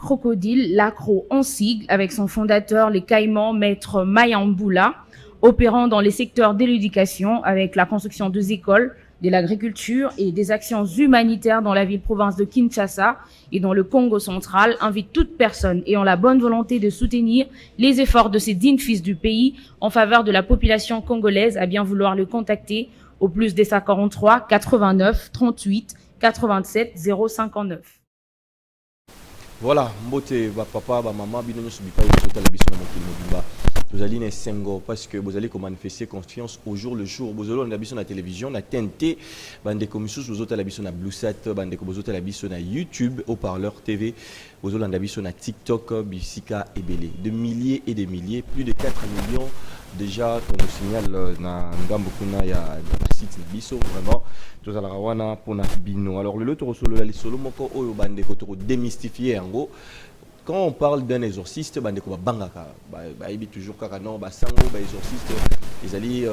crocodile, l'accro en sigle, avec son fondateur, les Caïmans, maître Mayamboula, opérant dans les secteurs de l'éducation, avec la construction des écoles, de l'agriculture et des actions humanitaires dans la ville-province de Kinshasa et dans le Congo central, invite toute personne ayant la bonne volonté de soutenir les efforts de ces dignes fils du pays en faveur de la population congolaise à bien vouloir le contacter au plus des 43 89 38 87 059. Voilà, mbote ba papa ba maman bino nyoso bipa yosota la biso na mokili mobimba. Vous allez ne sengo parce que vous allez manifester confiance au jour le jour. Vous allez na biso na télévision, na TNT, bande komisus vous autres la biso na Bluesat, bande ko vous autres la biso na YouTube, haut-parleur TV, vous allez na biso na TikTok, Bisika et Belé. De milliers et des milliers, plus de 4 millions déjà qu'on nous signale na ngambo kuna ya site na biso vraiment. Tous à la rawana pour na bino. Alors le loto solo la solo moko oyo bande ko to démystifier en gros. Quand on parle d'un exorciste, bande ko bangaka ba ibi toujours kaka non ba sango ba exorciste ils allaient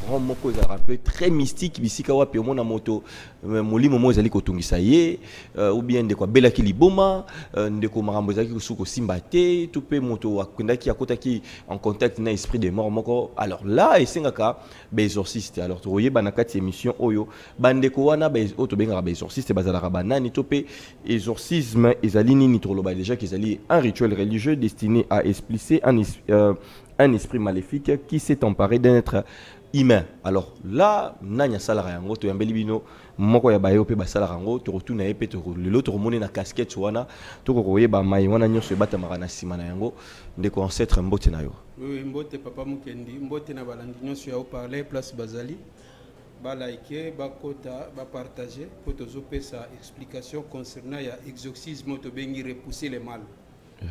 rendre moko un peu très mystique bisika wapi o mona moto molimo mo ezali ko tungisa ye ou bien de quoi belaki liboma ndeko makambo ezali ko suko simbate tout pe moto akundaki akotaki en contact na esprit de mort moko. Alors là esengaka ba exorciste. Alors to yeba na kati émission oyo bande ko wana ba auto benga ba exorciste bazala banani to pe exorcisme ezali nini to loba déjà qu'ils allaient un rituel religieux destiné à expulser un esprit maléfique qui s'est emparé d'un être humain. Alors là, nanya salara yango to yambeli bino moko ya bayo pe basala yango to retourna epé to lelo to remonter na casquette wana to ko yeba mai wana nyoso bata marana sima na yango ndeko ancêtre mbote na yo. Oui, mbote papa mukendi mbote na balandi nyoso ya parler place bazali ba liker ba kota ba partager pour tozoper sa explication concernant ya exorcisme to bengi repousser les mal.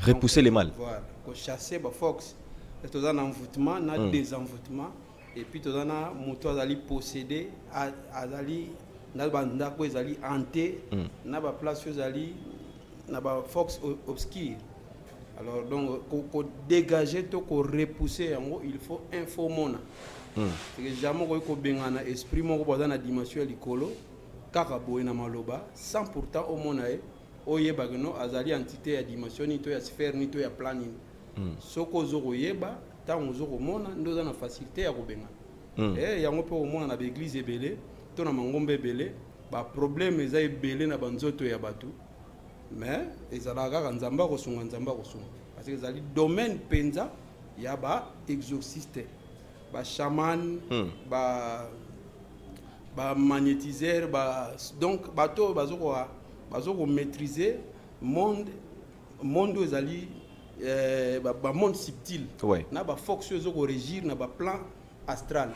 Repousser les mal. Voilà, ko chasser ba fox. Tout un envoûtement, na désenvoûtement et puis tout un moto azali possédé azali na banda ko azali hanté na ba place azali na ba fox obscur. Alors donc ko dégager to ko repousser yango il faut infomona. C'est que jamais ko bengana esprit moko boza na dimension likolo kaka boye na maloba sans pourtant au monae oyeba que no azali entité ya dimension ni to ya sphère ni to ya plan ni. Soko zoko yeba tango zoko mona ndoza na facilité ya kobenga yango pe omona na l'église ebele to na mangombe ebele ba problème eza ebele na banzoto ya batu mais ezalaka kaka nzamba kosunga parce que ezali domaine penza ya ba exorciste ba chaman ba magnétiseur donc bato bazoko maîtriser monde ezali ba monde subtil na ba fox zo ko régir na ba plan astral.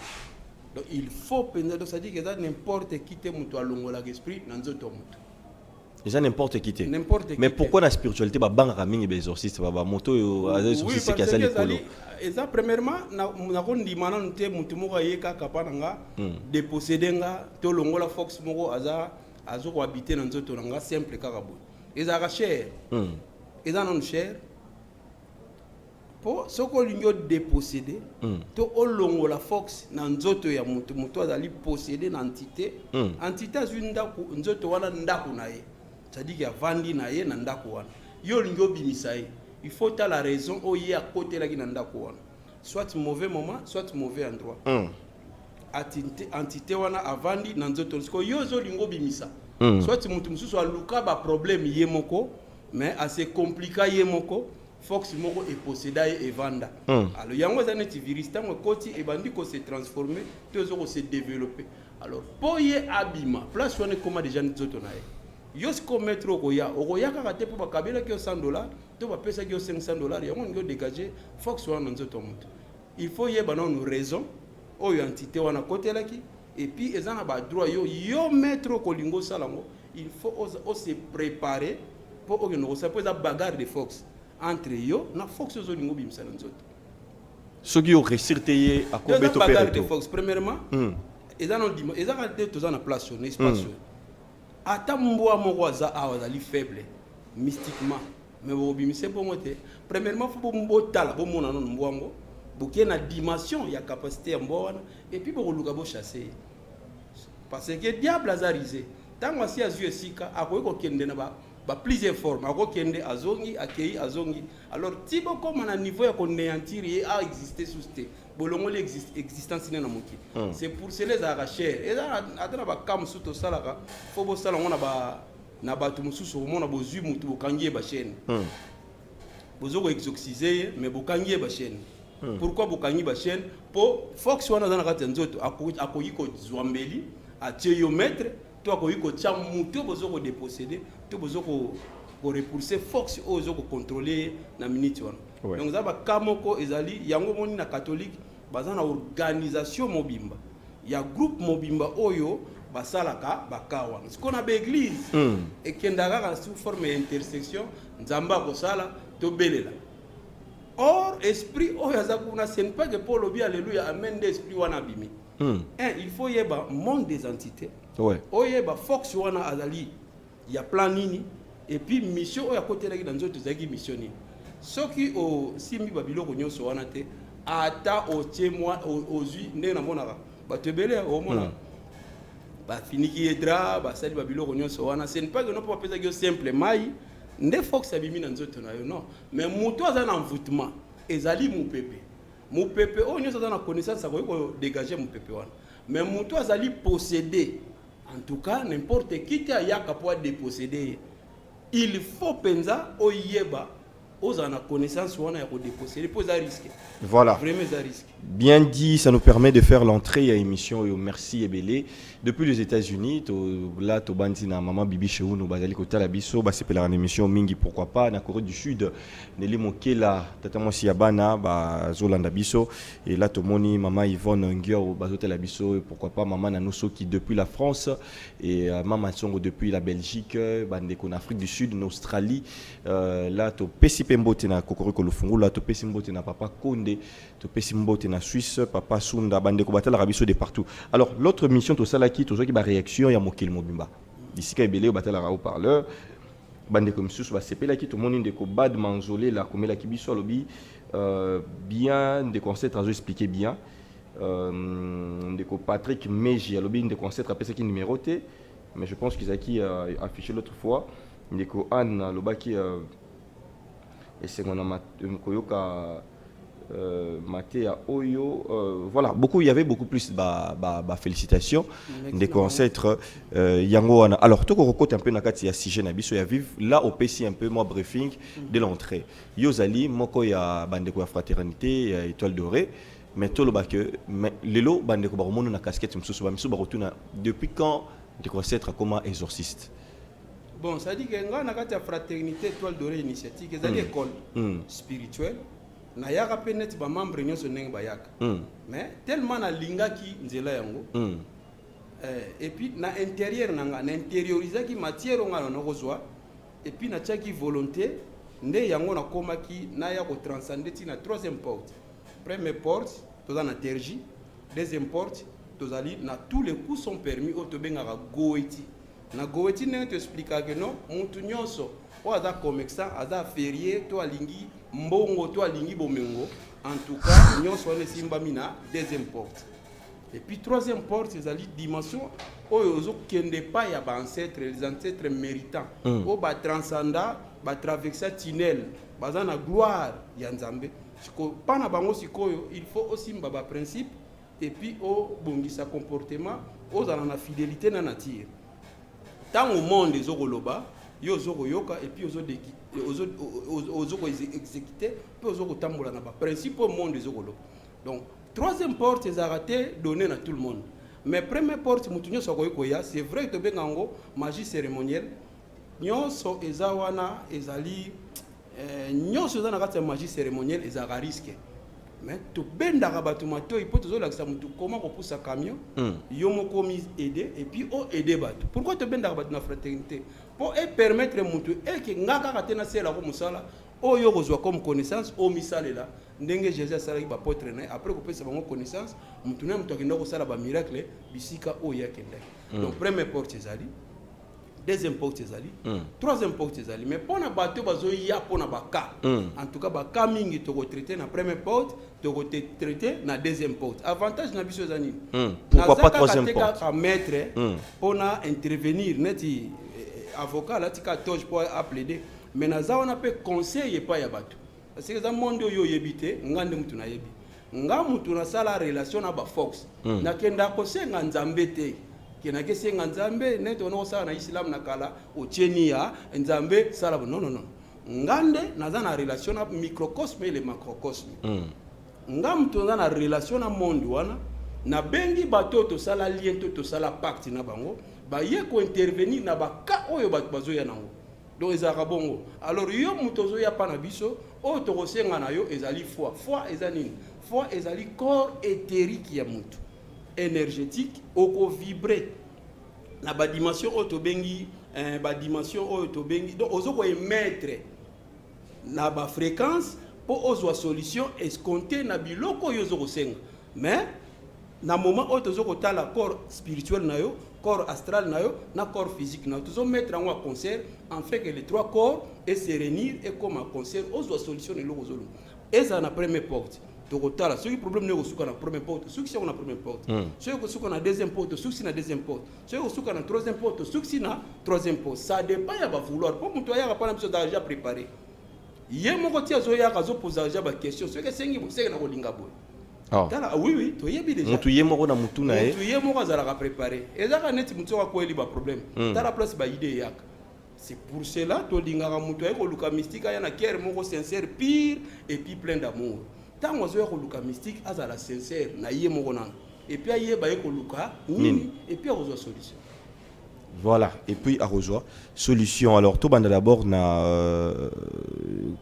Donc il faut penser donc ça dit que ça n'importe qui te muto alongola l'esprit na nzoto muto déjà n'importe qui te mais pourquoi la spiritualité ba banga mingi ba exorciste ba moto exorciste qui a sali kolo eza premièrement na kondima na nte mutu moko yeka kapananga déposséder nga to longola fox moko azo ko habiter na nzoto nga simple kaka bo eza ka cher eza non cher po soko lingo déposséder to olongo la fox na nzoto ya mutu azali posséder na entité azunda ku nzoto wana ndaku na ye c'est-à-dire qu'il y a vandi na ye na ndaku wana yo lingo bimisa ye il faut ta la raison o ye à côté la ki na ndaku wana soit mauvais moment soit mauvais endroit entité wana avandi na nzoto siko yo zo lingo bimisa soit mutu mususu aluka ba problème ye moko mais assez compliqué ye moko fox moko est possédé et vanda. Alors yango za neti virus tango koti e bandi ko se transformer tozo ko se développer. Alors pour ye abima place wana comment déjà nzoto na ye yo sko mettre okoya kaka te po bakabela ki $100 to ba pesa ki $500 yango ngo dégager fox wana nzoto mutu. Il faut ye bana une raison oyo entité wana kotelaki et puis ezana ba droit yo mettre ko lingo salango il faut se préparer pour que ça pose la bagarre de fox entre yo na fox zo lingo bimisa nzoto ce qui aurait cirté à combien de bagarre de fox premièrement ezana ndima ezana te tozana place sur espace ata mbwa moko za awazali faible mystiquement mais bo bimisa bon moté premièrement faut bo tala bo mona non mbwango boké na dimension ya capacité ya mbwana et puis bo luka bo chasser parce que diable azarisé tango si azu esika akoyeko kende na plusieurs formes akokende azongi akei azongi alors tibo comme na niveau ya konéantir et a exister sous té bolongo l'existence na moki c'est pour cela za cher et adana ba kam suto salaka fo bo sala ngona ba na batu mususu mona bozui mutu bokangie ba chaîne bozoko exorciser mais bokangie ba chaîne pourquoi bokangie ba chaîne po fox wana za na kati nzoto akoyi ko zwambeli a théomètre to akoyi ko tia mutu bozoko déposséder to bozoko ko repulser fox ozoko contrôler na minute wana donc za ba kamoko ezali yango moni na catholique baza na organisation mobimba ya groupe mobimba oyo basalaka bakawa ce qu'on a l'église et kendaka sous forme d'intersection nzamba ko sala to belela or esprit oyo azakuna ce n'est pas que Paul obi alléluia amen d'esprit wana bimi il faut yeba monde des entités oyeba fox wana azali ya plan nini et puis mission oyo akotelaki dans nzoto zaki mission nini soki o simbi babiloko nyonso wana te ata o témoin ozui ndenge na monaka batebele o mona ba finiki edra ba sali babiloko nyonso wana ce n'est pas que non pas pesa simple mai nde fox abimi na nzoto na yo non mais muto aza na envoûtement ezali mupepe o nyonso aza na connaissance akoki ko dégager mupepe wana mais muto azali possédé en tout cas n'importe qui te ayaka pour déposséder il faut penza oyeba oza na connaissance wana ya ko déposséder pour ça risque voilà vraiment ça risque bien dit ça nous permet de faire l'entrée à émission merci Ebele depuis les États-Unis là to bandi na maman bibi chez nous bazali ko tala biso ba sepela en émission mingi pourquoi pas na Corée du Sud Nelly Mokela tata mosi ya bana ba zolanda biso et là to moni maman Yvonne Ngio bazote la biso pourquoi pas maman Nanoso qui depuis la France et maman Songo depuis la Belgique bande ko en Afrique du Sud en Australie là to pesi mbote na kokoriko lufungu là to pesi mbote na papa Konde to pesi mbote na Suisse papa Sunda bande ko batala rabiso de partout alors l'autre mission to sala qui to qui ba réaction ya mokil mobimba d'ici ka Ebele batala ra haut-parleur bande comme sous ba sepela qui to moni de ko bad manzolé la komela ki biso lobi bien de concept à expliquer bien de ko Patrick Meji lobi de concept à pesa qui numéroté mais je pense qu'ils a qui affiché l'autre fois de ko Anne lobaki et c'est mon koyoka Matéa Oyo voilà beaucoup il y avait beaucoup plus félicitations des concepts yango wana alors to ko côté un peu na kati ya sujet na biso ya vivre là au PC un peu moi briefing de l'entrée yozali moko ya bandeko ya fraternité ya étoile dorée mais to loba que lelo bandeko ba romono na casquette msusu ba msusu ba rotuna depuis quand des concepts comment exorciste. Bon, ça dit que nga na kati ya fraternité étoile dorée initiative ezali école spirituelle na yaka pe net ba membre nyonso ndenge bayaka mais tellement na lingaki nzela yango et puis na intérieur na intériorisaki matière nga na kozwa et puis na tiaki volonté nde yango na komaki na ya ko transcender ti na troisième porte première porte toza na tergi deuxième porte tozali na tous les coups sont permis au tobengaka goeti na goeti ne te expliquer que non mutu nyonso o aza commerçant aza férié to alingi mbongo to alingi bomengo en tout cas nyonso wana simbami na deuxième porte et puis troisième porte ezali dimension oyo ozokende pa ya ba ancêtres les ancêtres méritants o ba transcenda ba traverser tunnel baza na gloire ya Nzambe siko pana bango sikoyo il faut aussi mbaba principe et puis o bongisa comportement ozala na fidélité na nature tant au monde ezokoloba yo yoka et puis ozoko exécuter puis ozoko tambola na ba principe au monde ezokoloba donc troisième porte est arrêté donné à tout le monde mais première porte mutu nyonso koya c'est vrai que bengango magie cérémonielle nyonso ezawana ezali nyonso ezana kati ya magie cérémonielle ezaka risque mais to bendaka bato mato il peut toujours lakisa mutu comment ko pousse camion yo moko mise aider et puis o aider bato pourquoi to bendaka bato na fraternité pour permettre mutu et que ngaka katena sela ko musala o yo kozwa comme connaissance o misalela ndenge Jésus asalaki ba potre na après ko pesa bango connaissance mutu na mutu akenda ko sala ba miracle bisika o yakenda donc première porte ezali deuxième porte ezali troisième porte ezali mais pona bato bazo ya pona baka en tout cas baka mingi to ko traiter na première porte to ko traiter na deuxième porte avantage na biso ezani pourquoi pas troisième porte à mettre pona intervenir neti avocat là tika toge pour plaider mais naza on appelle conseil pas ya bato parce que za monde yo yebité ngande mutu na yebi nga mutu na sala relation na ba fox na kenda ko senga nzambe te kena ke senga nzambe neto no sala na islam na kala o chenia nzambe sala non ngande naza na relation na microcosme et le macrocosme nga mutu na relation na monde wana na bengi bato to sala lien to sala pacte na bango ba ye ko intervenir na ba ka oyo bato bazoya nango donc ezaka bongo alors yo mutu zoya pa na biso o to kosenga na yo ezali foi ezali foi ezali corps éthérique ya mutu énergétique oko vibrer na ba dimension o to bengi ba dimension o to bengi donc ozoko émettre na ba fréquence pour ozwa solution escompté na biloko yo zoko senga mais na moment où tu as le corps spirituel, le corps astral, le corps physique, tu vas mettre en concert en fait que les trois corps et se réunir et comme un concert, on doit solutionner le rôle. Et ça, c'est la première porte. Tu as ceux qui problème n'est la première porte, ceux qui sont la première porte, ceux qui sont la deuxième porte, ceux qui sont la deuxième porte, ceux qui sont la troisième porte, ceux qui sont la troisième porte. Ça dépend de vouloir. Pour moi, il n'y a pas besoin d'argent préparé. Il y a mon côté, il y a poser des questions. Ceux qui sont la oui, tu y es déjà. Tu y es mort na mutu na tu y es mort à préparer. Et là, quand tu mutu quoi il y a problème. Tu as la place ba idée yak. C'est pour cela que tu dinga mutu ko luka mystique ya na cœur moko sincère pire et puis plein d'amour. Tant moi zo ko luka mystique azala sincère na yé moko nan. Et puis ayé ba ko luka nini et puis reçoit solution. Voilà, et puis à rejoindre solution. Alors, tout d'abord,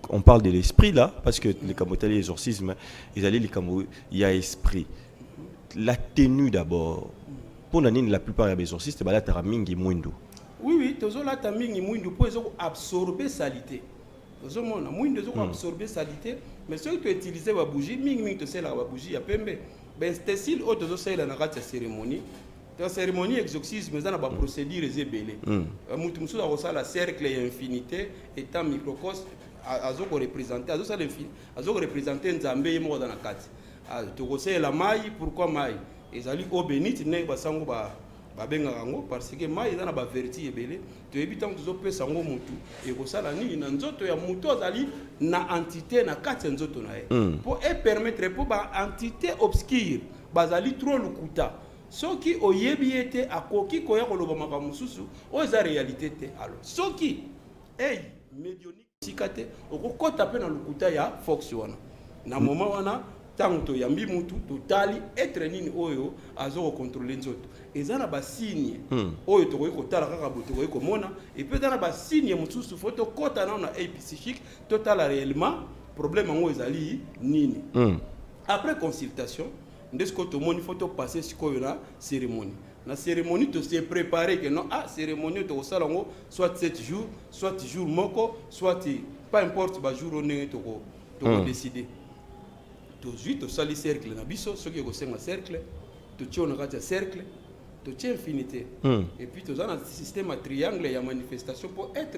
on parle de l'esprit là, parce que les camotels, les exorcismes, il y a esprit. La tenue d'abord. Pour la plupart des exorcistes, c'est la taramingi mundo. Oui, toujours la taramingi mundo pour absorber salité. Toujours mon mundo absorber salité, mais ceux qui utilisent la bougie, mingi te sert la bougie, ya pembe. Ben c'est style autre toujours c'est la cérémonie. La cérémonie exorcisme, mais on a des procédures ébélées. Mutu a la cercle et infinité, étant microcosme, azoko représenter, azoko représenter Nzambe mo dans la carte. Tu sais la maille, pourquoi maille? Ezali eau bénite ne basango ba benga rango parce que maille eza na ba vertu ébélé. Tu ebitant tu zo pesa ngo mutu et ko sala ni na nzoto ya mutu azali na entité na carte nzoto na ye. Pour permettre pour ba entité obscure, bazali trop lukuta. Ce qui oyebi été à koki koya koloba makamususu o za réalité te alors ce qui hey médionique sikate okokota pe na lukuta ya fox wana na moment wana tanto yambi mutu totali être nini oyo azo contrôler nzoto ezana ba signe oyo to koyi kotala kaka boto koyi komona et peut na ba signe mususu photo kota na psychique total réellement problème ngo ezali nini après consultation ndest-ce que tout le monde faut passer sur la cérémonie. La cérémonie, tu sais préparer que non, cérémonie, tu as soit 7 jours, soit jour moko, soit pas importe le jour où tu as décidé. Tu as le cercle, ce qui est au cercle, tu as un cercle, tu as infinité. Et puis tu as un système à triangle et à manifestation pour être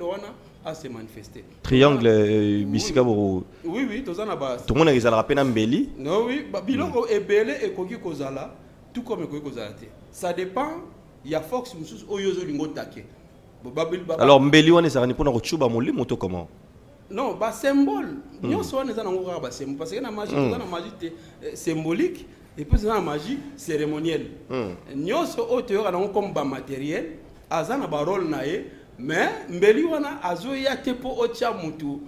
à se manifester. Triangle, bisikabo. Oui, tu as un base. Tout le monde a la peine embelli. Non, oui, biloko ebele et koki kozala, tout comme koki kozala te. Ça dépend, il y a Fox musus oyozo lingo take. Alors mbeli wana ezali pona kochuba molimo to comment? Non, ba symbole. Nyonso wana ezana ngoko ba symbole parce que na magie, na magie symbolique et puis na magie cérémonielle. Nyonso oyo na comme ba matériel, azana ba rôle na ye. Mais mbeli wana azoya te po ocha mutu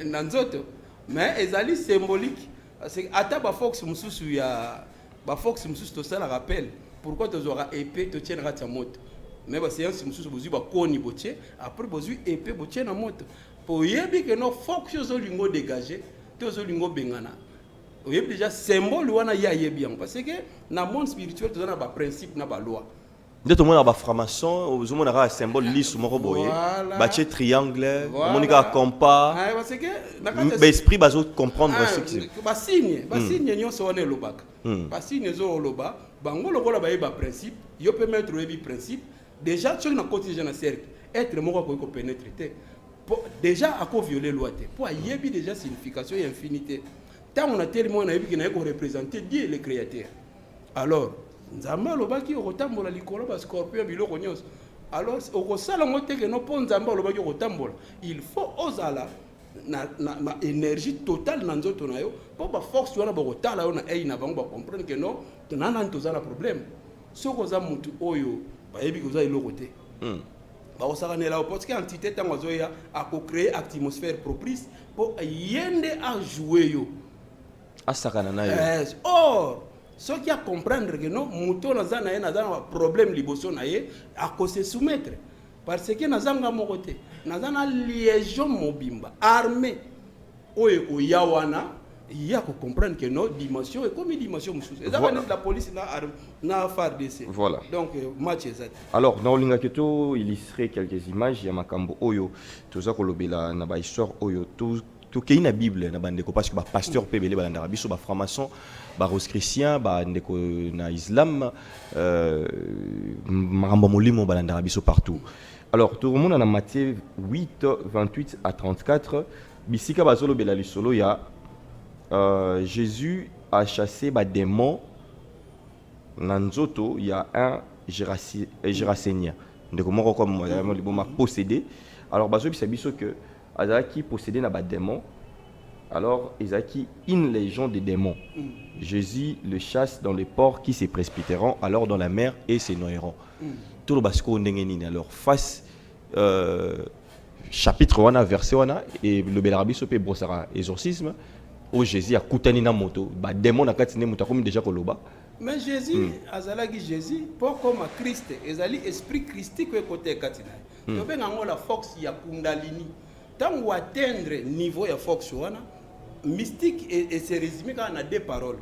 na nzoto mais ezali symbolique parce que ata ba fox mususu ya ba fox mususu to sala rappel pourquoi tu auras épée to tiendra ta moto mais ba séance mususu bozu ba koni botie après bozu épée botie na moto pour yebi que no fox zo lingo dégager to zo lingo bengana oyebi déjà symbole wana ya yebi parce que na monde spirituel to na ba principe na ba loi. Dès que tu as un franc-maçon, tu as un symbole lisse, un triangle, un compas. L'esprit va comprendre ce que c'est. Les signes sont les lobak. Les signes sont les lobak. Les principes, ils peuvent mettre les principes. Déjà, tu as un côté de cercle. Être mort pour pénétrer. Déjà, à quoi violer la loi. Pour y avoir déjà signification et infinité. Tant on a tellement représenté Dieu le Créateur. Alors, Nzamba lobaki otambola likolo ba scorpion biloko nyos alors okosala ngo te ke no po nzambe olobaki kotambola il faut ozala na énergie totale na nzoto na yo po ba force wana bakotala yo na ei na bango ba comprendre que non tonana tozala problème soko oza mutu oyo bayebi koza eloko te bakosakanela yo parce que entité ntango azoya akocréer atmosphère propice po yende ajouer yo asakana na yo or soki a comprendre que non mutu naza na ye naza na problème liboso na ye akose soumettre parce que nazanga moko te naza na liaison mobimba armée oyo koya wana ya ko comprendre que non dimension et comme dimension mususu eza voilà. La police na FARDC voilà donc match exact alors na olinga keto illustrer quelques images ya makambo oyo toza kolobela na ba histoire oyo to kei na Bible na bandeko parce que ba pasteur pe belé balanda biso ba franc-maçon ba rose chrétien ba ndeko na islam makambo molimo balanda biso partout. Alors tout le monde en Matthieu 8 28 à 34 bisika bazolo bela lisolo ya Jésus a chassé ba démon nanzoto il y a un Gérasénien ndeko moko comme liboma possédé. Alors bazo biso que azaki possédé na ba démon. Alors Isaki une légion de démons. Jésus le chasse dans les ports qui se précipiteront alors dans la mer et se noieront. Tout le basco ndengenini alors face chapitre 1 verset 1 et le belarabi sope brossara exorcisme où Jésus a koutani na moto ba démon na katine moto comme déjà koloba. Mais Jésus azalaki Jésus pour comme Christ ezali esprit christique côté katina. To benga ngola force ya kundalini. Tango atteindre niveau ya force wana mystique et se résumer quand on a deux paroles,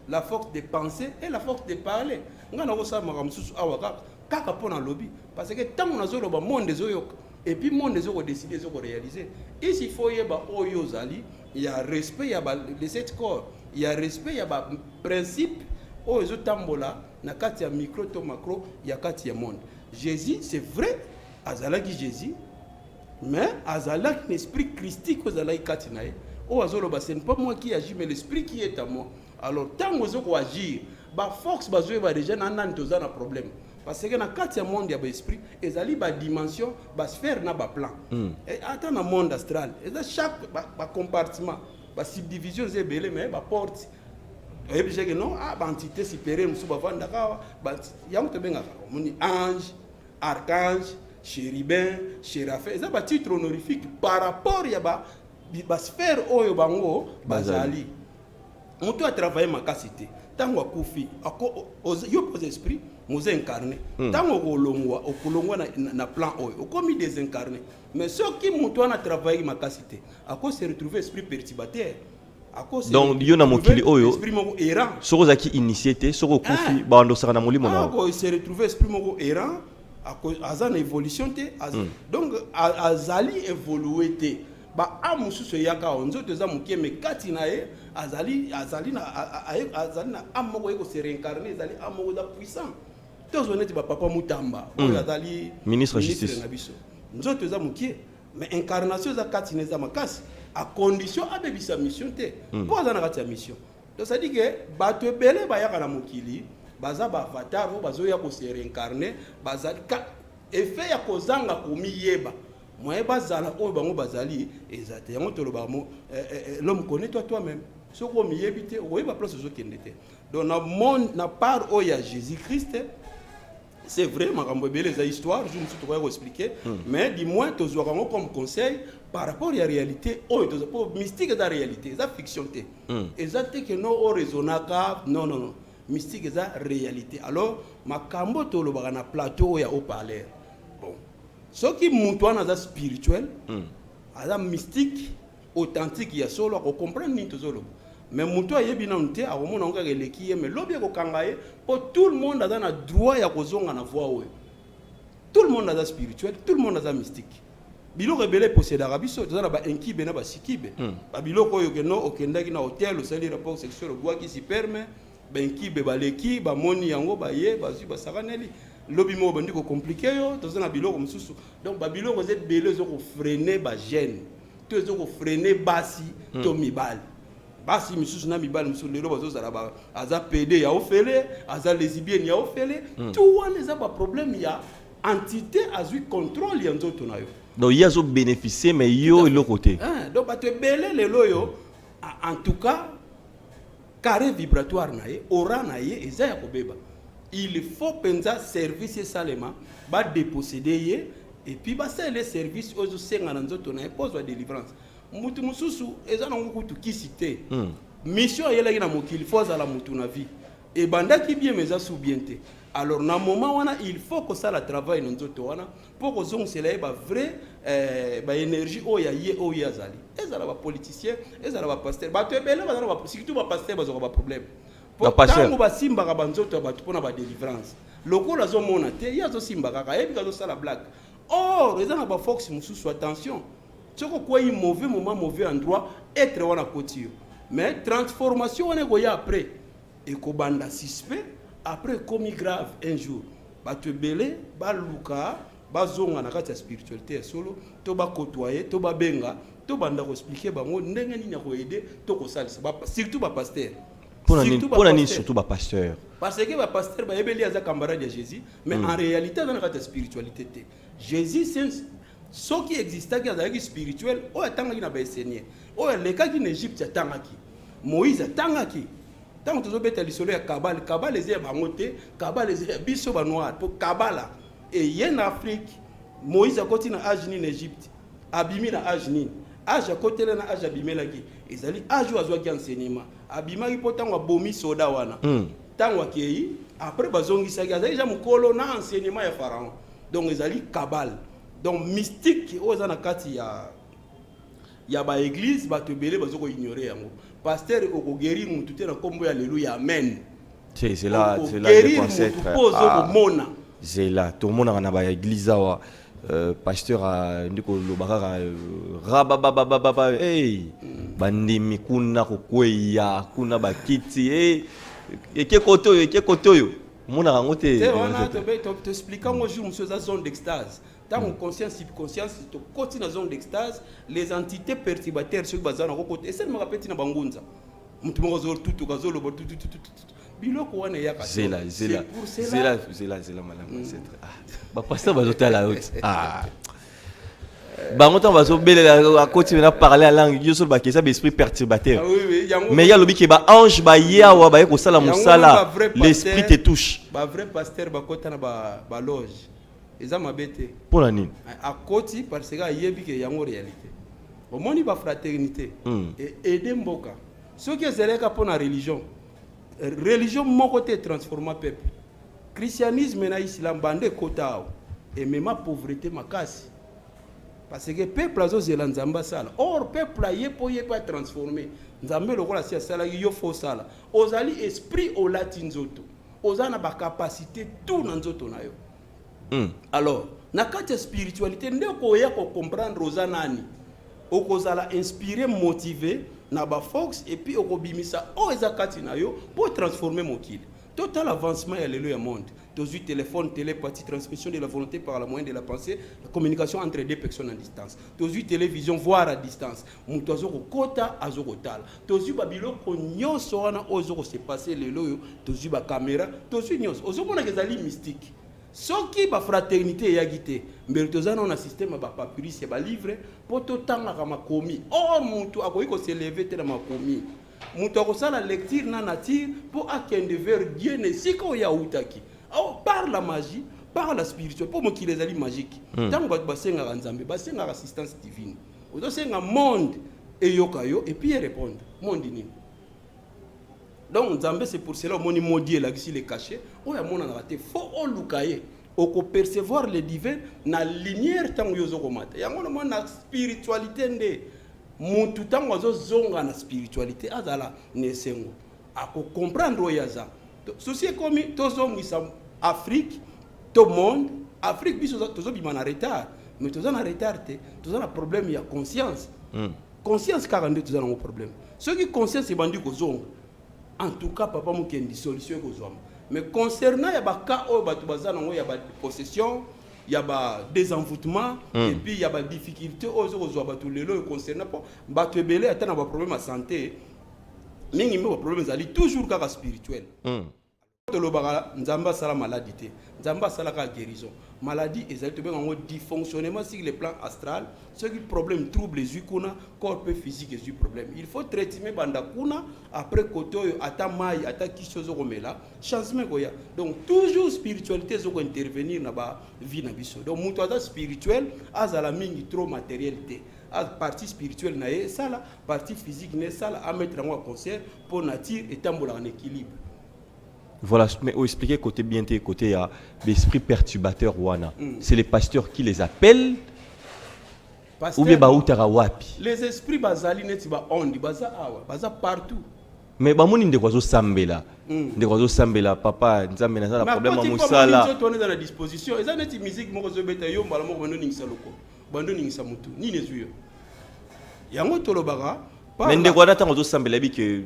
la force de penser et la force de parler. On a aussi makamsusu awaka kaka pona lobby parce que tant on a zo loba monde des oyo et puis monde des oyo décider zo réaliser. Ici il faut yeba oyo zali, il y a respect, il y a les sept corps, il y a respect, il y a principe oyo zo tambola na kati ya micro to macro, il y a kati ya monde. Jésus c'est vrai azalaki Jésus mais azalaki l'esprit christique azalaki kati na ye. Oh, ce n'est pas moi qui agis, mais l'esprit qui est à moi. Alors, tant que vous agir, la force va déjà dans un problème. Parce que dans le monde, il y a l'esprit, et il y a une dimension, une sphère, un plan. Et attends, dans le monde astral, chaque compartiment, la subdivision, c'est belé, mais la porte. Et puis, je dis non, l'entité supérieure, il y a un ange, archange, chérubin, chérafin. C'est un titre honorifique par rapport à la sphère oyo bango bazali. Mutu a travaillé ma capacité. Tango akufi, yo pose esprit, nous incarné. Tango okolongwa na plan oyo, okomi désincarné. Mais ce qui mutu a travaillé ma capacité, à cause se retrouver esprit perturbateur. Donc yo na mokili oyo esprit moko errant. Soko zaki initié soko kufi bando saka na molimo na. Ako se retrouver esprit moko errant, à cause azana évolution te. Donc azali évoluer te. Ba amususu yaka onzo teza mukie me kati na ye azali na amoko eko se réincarner azali amoko da puissant tozo neti ba papa mutamba oyo azali ministre justice na biso nzo teza mukie mais incarnation za kati neza makasi à condition abebisa mission te po azana kati ya mission donc ça dit que bato ebele ba yaka na mukili baza ba avatar bazo ya ko se réincarner bazali effet ya kozanga komiyeba. Moi, bazala oyo bango bazali ezate yango toloba mo l'homme connaît toi-même. Ce qu'on m'y évite, oui, ma place qui était. Donc dans monde na part où il y a Jésus-Christ, c'est vrai, ma rambobé les histoires, je ne sais pas expliquer, mais dis-moi tu as comme conseil par rapport à la réalité, oh, tu as mystique de la réalité, c'est fiction té. Exact que non raisonnable, non, mystique c'est la réalité. Alors ma cambo toloba na plateau ya haut-parleur. Ce qui est un spirituel, un mystique, authentique, il y a solo, on comprend ni tout solo. Mais muto aye binante, a romona onga geleki, mais l'objet ko kangaye, pour tout le monde a un droit ya kozonga na voix. Tout le monde a un spirituel, tout le monde a un mystique. Bilo rebelle possède arabiso, tu as ba enkibe na ba sikibe. Ba bilo ko yokeno okendaki na hôtel, au sali rapport sexuel au bois qui s'y permet, ba enkibe ba leki, ba moni yango ba ye, ba zu ba saraneli. Lobi mo bandi ko compliqué yo to na biloko mususu donc ba biloko z belé zo ko freiner ba gêne to zo ko freiner basi to mibali basi mususu na mibali mususu lelo bazo zala ba aza PD ya ofele aza lesbienne ya ofele tout wana za ba problème ya entité azui contrôle ya nzoto na yo. Donc il y a zo bénéficier mais yo le côté. Donc bato belé le loyo en tout cas carré vibratoire na ye, aura na ye eza ya kobeba. Il faut penza service salema ba déposséder ye et puis ba ça les services aux senga na nzoto na ye pose wa délivrance. Mutu mususu eza na ngukutu kisite. Mission yela na mokili faut za la mutu na vie. Et bandaki bien meza sous bienté. Alors na moment wana il faut que ça la travail na nzoto wana pour que zong cela ba vrai ba énergie o ya ye o ya zali. Ezala ba politicien, ezala ba pasteur. Ba to ebele ba ba surtout ba pasteur ba zo ba problème. Pour tango ba simba ka banzoto ba to pona ba délivrance. Lokola zo mona te ya zo simba ka yebi ka zo sala blague. Or ezana ba fox mususu attention. Tsoko quoi un mauvais moment mauvais endroit être wana kotio. Mais transformation on est goya après et ko banda suspect après commis grave un jour bato belé ba luka ba zonga na kati ya spiritualité solo to ba côtoyer to ba benga to banda ko expliquer bango ndenge nini ko aider to ko salisa surtout ba pasteur pour nani surtout ba pasteur parce que ba pasteur ba ebeli aza camarade de Jésus mais en réalité dans la kati ya spiritualité te Jésus c'est ce qui existait qui azalaki spirituel o atangaki na ba enseigner o lekaki na Égypte atangaki Moïse atangaki. Tant que tu as dit que Kabbalah les bangoté, Kabbalah les biso ba noir pour Kabbalah et en Afrique Moïse a continué à agir en Égypte abimi na agir age à côté na age abimi la qui ils allaient age oiseau qui enseignement abima qui pourtant wa bomi soda wana tant wa qui après bazongi ça qui déjà mukolo na enseignement ya pharaon donc ils allaient Kabbalah donc mystique aux anakati ya ba église ba te belé bazoko ignorer yango pasteur au guérir mutu te na kombo ya alléluia amen c'est là des concepts c'est là tout le monde na ba église wa pasteur a ndiko lobaka rababababa hey bandimi kuna kokweya kuna bakiti hey eke koto yo mona ngote c'est wana te expliquant moi jour monsieur za zone d'extase. Dans mon conscience, subconscience, tu continues dans la zone d'extase, les entités perturbateurs, ceux qui sont dans le côté, et ça me rappelle dans Bangunza. C'est là, madame. Bah, pasteur, bah, j'étais à la haute. Ah. Bah, on va à continuer à parler la langue, Dieu sur le ça esprit perturbateur. Mais il y a le qui est ange, bah, ya, wa, bah, ça la moussala, l'esprit te touche. Bah, vrai pasteur, bah, côté na ba loge. Pour la nuit. À côté, parce qu'il y a une réalité. Au moins, il y a une fraternité. Et aider Mboka. Ce qui est pour la religion. Religion, mon côté, transforme le peuple. Christianisme, l'islam, bande kota. Et même la pauvreté, ma casse. Parce que le peuple a zélan zamba sala. Or, le peuple a pas transformé. Nzambe le roi la sala, il faut sala. Ozali esprit au latin zoto. Ozana ba capacité tout dans zoto na yo. Alors, na kati spiritualité ndeko ya ko comprendre ozanani okozala inspiré motivé na ba fox et puis okobimisa o ezakati na yo pour transformer mokili total avancement ya lelo ya monde tozu téléphone télépathie transmission de la volonté par la moyen de la pensée la communication entre deux personnes à distance tozu télévision voir à distance muto azoko kota azoko tala tozu babilo ko nyonso wana ozoko se passer lelo yo tozu ba caméra tozu nyonso ozoko na kezali mystique. Ce qui est la fraternité, mais on a un système de papyrus, de livre, pour tout le temps, commis. Or, mon tour, il se lever dans ma commis. Mon tour, la lecture dans la nature pour acquérir de vers Dieu, ne si qu'on y a outaki. Alors, par la magie, par la spiritualité, pour moi qui les alliés magiques. Tant que bassin à Nzambe, bassin à assistance divine. Au sein d'un monde, et yokayo, et puis il répond. Monde ni. Donc, Nzambe, c'est pour cela que mon maudit là, qui est caché. Oh, il y a faut olukaye. On peut percevoir le divin dans la lumière tant que vous avez. Il y a une spiritualité. Mon tout temps, vous avez une spiritualité. Azala nesengo. À comprendre yaza. Ceci est comme tous les Afrique, tout le monde. Afrique, tous les en retard. Mais tous en retard, tous un problème, il y a conscience. Conscience 42, tous un problème. Ceux qui conscience, c'est bandu kozong. En tout cas, papa, moi qui ai une solution kozong. Mais concernant les cas où il y a des possessions, il y a des désenvoûtements, et puis il y a des difficultés concernant les problèmes de santé, mais il y a des problèmes toujours spirituels. Nzamba sala maladie, Nzamba sala ka guérison. Maladie exactement en dysfonctionnement sur le plan astral, ce qui problème trouble les kuna corps physique et problème. Il faut traiter banda kuna après koto ata mai ata kishozo komela changement koya. Donc toujours spiritualité zo intervenir na ba vie na biso. Donc mutu ata spirituel azala mingi trop matérialité. À partie spirituelle na ye sala, partie physique na sala à mettre en concert pour nature et tambola en équilibre. Voilà, mais on expliquer côté bien côté l'esprit perturbateur wana. C'est les pasteurs qui les appellent. Ou bien bautara wapi. Les esprits bazali neti ba ondi baza awa, baza partout. Mais bamoni ndeko zo sambela. Ndeko zo sambela papa nzambe na sala problème à musala. Mais quand on est dans la disposition, eza neti musique moko zo beta yo mbala moko bando ningisa loko. Bando ningisa mutu. Ni nezuyo. Yango tolobaka mais ndeko wana tango zo sambela bi que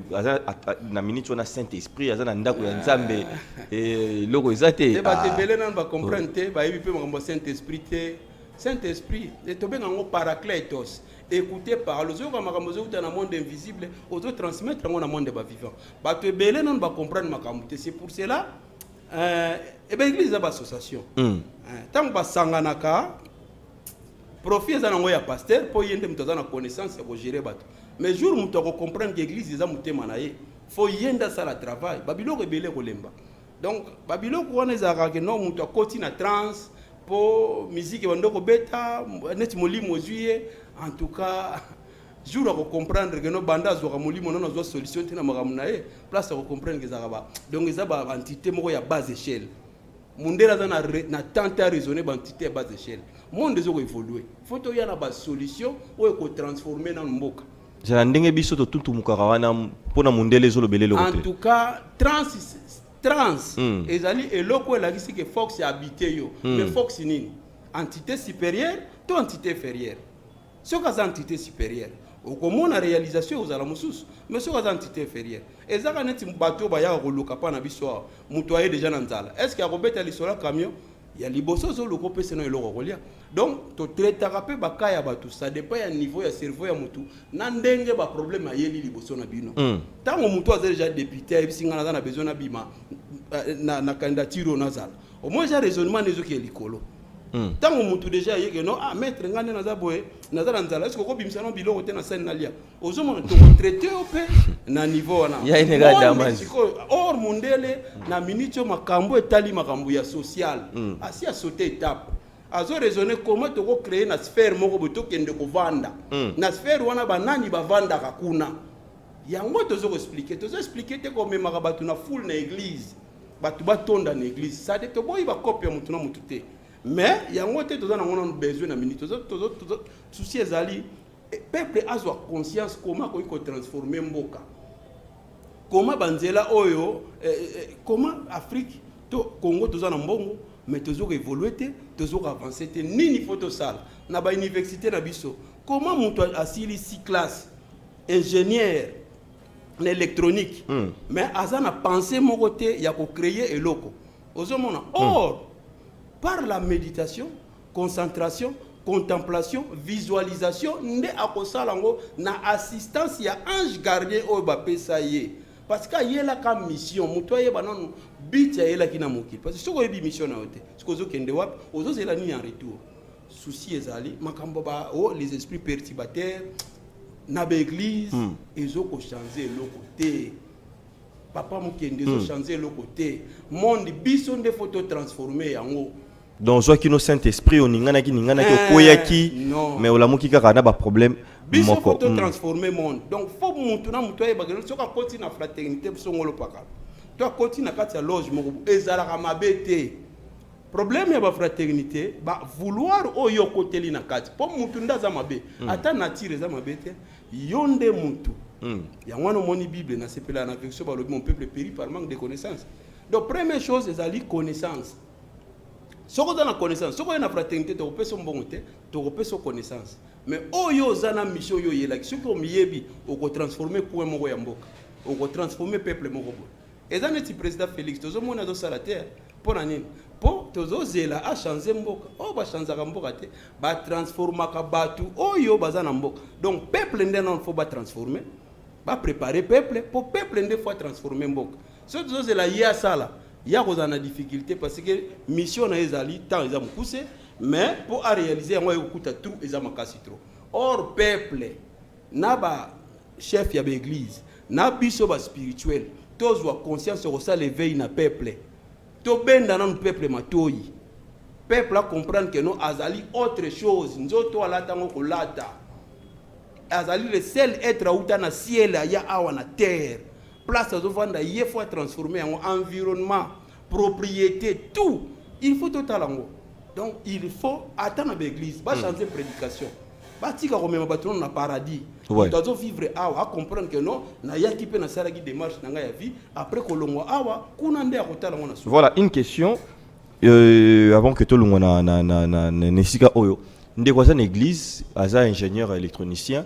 na minute on a Saint-Esprit aza na ndako ya nzambe et loko ezate. Ba te belé nan ba comprendre te ba yebi pe makambo Saint-Esprit te. Saint-Esprit, et to benga ngo paracletos. Écoutez par les autres makambo zo dans le monde invisible, aux autres transmettre dans le monde vivant. Ba te belé nan ba comprendre makambo te. C'est pour cela et ben église a ba association. Tant ba sanganaka profit za nango ya pasteur po yende mutaza na connaissance ya ko gérer bato. Mais jour où tu comprendre que l'église est il faut y aller dans le travail. Babylone est belé kolemba. Donc Babylone on est à que non tu continue à trans pour musique bandoko beta net molimo juillet en tout cas jour où comprendre que no banda zo molimo non zo solution tina makamuna place à comprendre que ça va. Donc ils ba entité moko ya base échelle. Mundela na tenter à raisonner entité à base échelle. Monde zo évoluer. Faut to y a ba solution ou ko transformer dans mboka. En tout cas, trans, et loko elakisi que Fox est habité yo. Mais Fox ni entité supérieure, to entité inférieure. Ce que entité supérieure, au comment la réalisation aux alamusus, mais ce que entité inférieure. Et ça quand tu bateau ba ya ko loka pa na biso, mutoye déjà na nzala. Est-ce qu'il y a robeta li sola camion? Il y a liboso zo loko pese na eloko kolia. Donc to traiter pe bakaya batu ça dépend ya niveau ya cerveau ya mutu na ndenge ba problème ayeli liboso na bino. Tango mutu a déjà député bisinga na besoin na bima na candidature nazala. Au moins j'ai raisonnement nezo ki likolo. Tango mutu déjà yeke no maître ngane na zaboye nazala nzala est-ce que ko bimisa no biloko te na scène na lia. Ozo mo to traiter pe na niveau na. Ya ine ga damage. Or mundele na minute makambo etali makambo ya social. Asi a sauter étape. Azo raisonner comment tu vas créer une sphère moko boto kende ko vanda. Na sphère wana banani ba vanda kakuna. Yango tozo expliquer te comme makabatu na full na église. Batu batonda na église. Ça de to boy ba copie mutu na mutu te. Mais yango te toza na ngona besoin na minute tozo souci ezali peuple azwa conscience comment ko transformer mboka. Comment banzela oyo comment Afrique to Congo toza na mbongo mais toujours évoluer toujours avancer nini photo sala na ba université na biso comment monto asili 6 classes ingénieur en électronique mais azana penser mon côté ya ko créer eloko ozomona or par la méditation concentration contemplation visualisation nde akosala ngo na assistance ya ange gardien o ba pesa ye parce que yela ka mission muto ye banano bit ya yela kina mokili parce que soko yebi mission na yote soko zo kende wap ozo zela ni en retour souci ezali makambo ba les esprits perturbateurs na ba église ezo ko changer le côté papa mokende zo changer le côté monde biso nde photo transformer yango. Donc soit qui no Saint-Esprit on ningana ki koyaki mais olamuki kaka na ba problème biso photo transformer monde. Donc faut mutu na mutu ayeba que soka continue na fraternité songolo paka. Toi continue na kati ya loge moko ezala mabete. Problème ya ba fraternité ba vouloir oyo koteli na kati. Po mutu ndaza mabe ata nature za mabete yonde mutu. Ya ngwana moni Bible na sepela na version ba lobi mon peuple périt par manque de connaissance. Donc première chose ezali connaissance. Soko za na connaissance, soko na fraternité to kopesa mbongo te, to kopesa connaissance. Mais oyo za na mission yo yela, soko miyebi oko transformer point moko ya mboka. Oko transformer peuple moko. Eza neti président Félix tozo mona do sala terre pona nini? Po tozo zela a changer mboka. O ba changer mboka te, ba transformer ka batu oyo baza na mboka. Donc peuple ndé non faut ba transformer, ba préparer peuple, pour peuple ndé faut transformer mboka. So tozo zela ya sala il y a une difficulté parce que mission na ezali tant ils ont poussé mais pour réaliser on écoute tout ils ont makasi trop. Or peuple na ba chef ya l'église na biso ba spirituel tous wa conscience sur ça l'éveil na peuple to benda na peuple matoyi peuple a comprendre que non azali autre chose nzoto ala tango kolata azali le seul être outa na ciel ya awa na terre place azovanda il faut transformer en environnement propriété tout il faut totalement donc il faut attendre l'église va changer prédication ba tika ko mema batu na paradis tu dois vivre awa comprendre que non na yaki pe na sala ki démarche na nga ya vie après kolongwa awa kuna nde akotala ngona. Voilà une question avant que tout le monde na nesika oyo ndeko za église aza ingénieur électronicien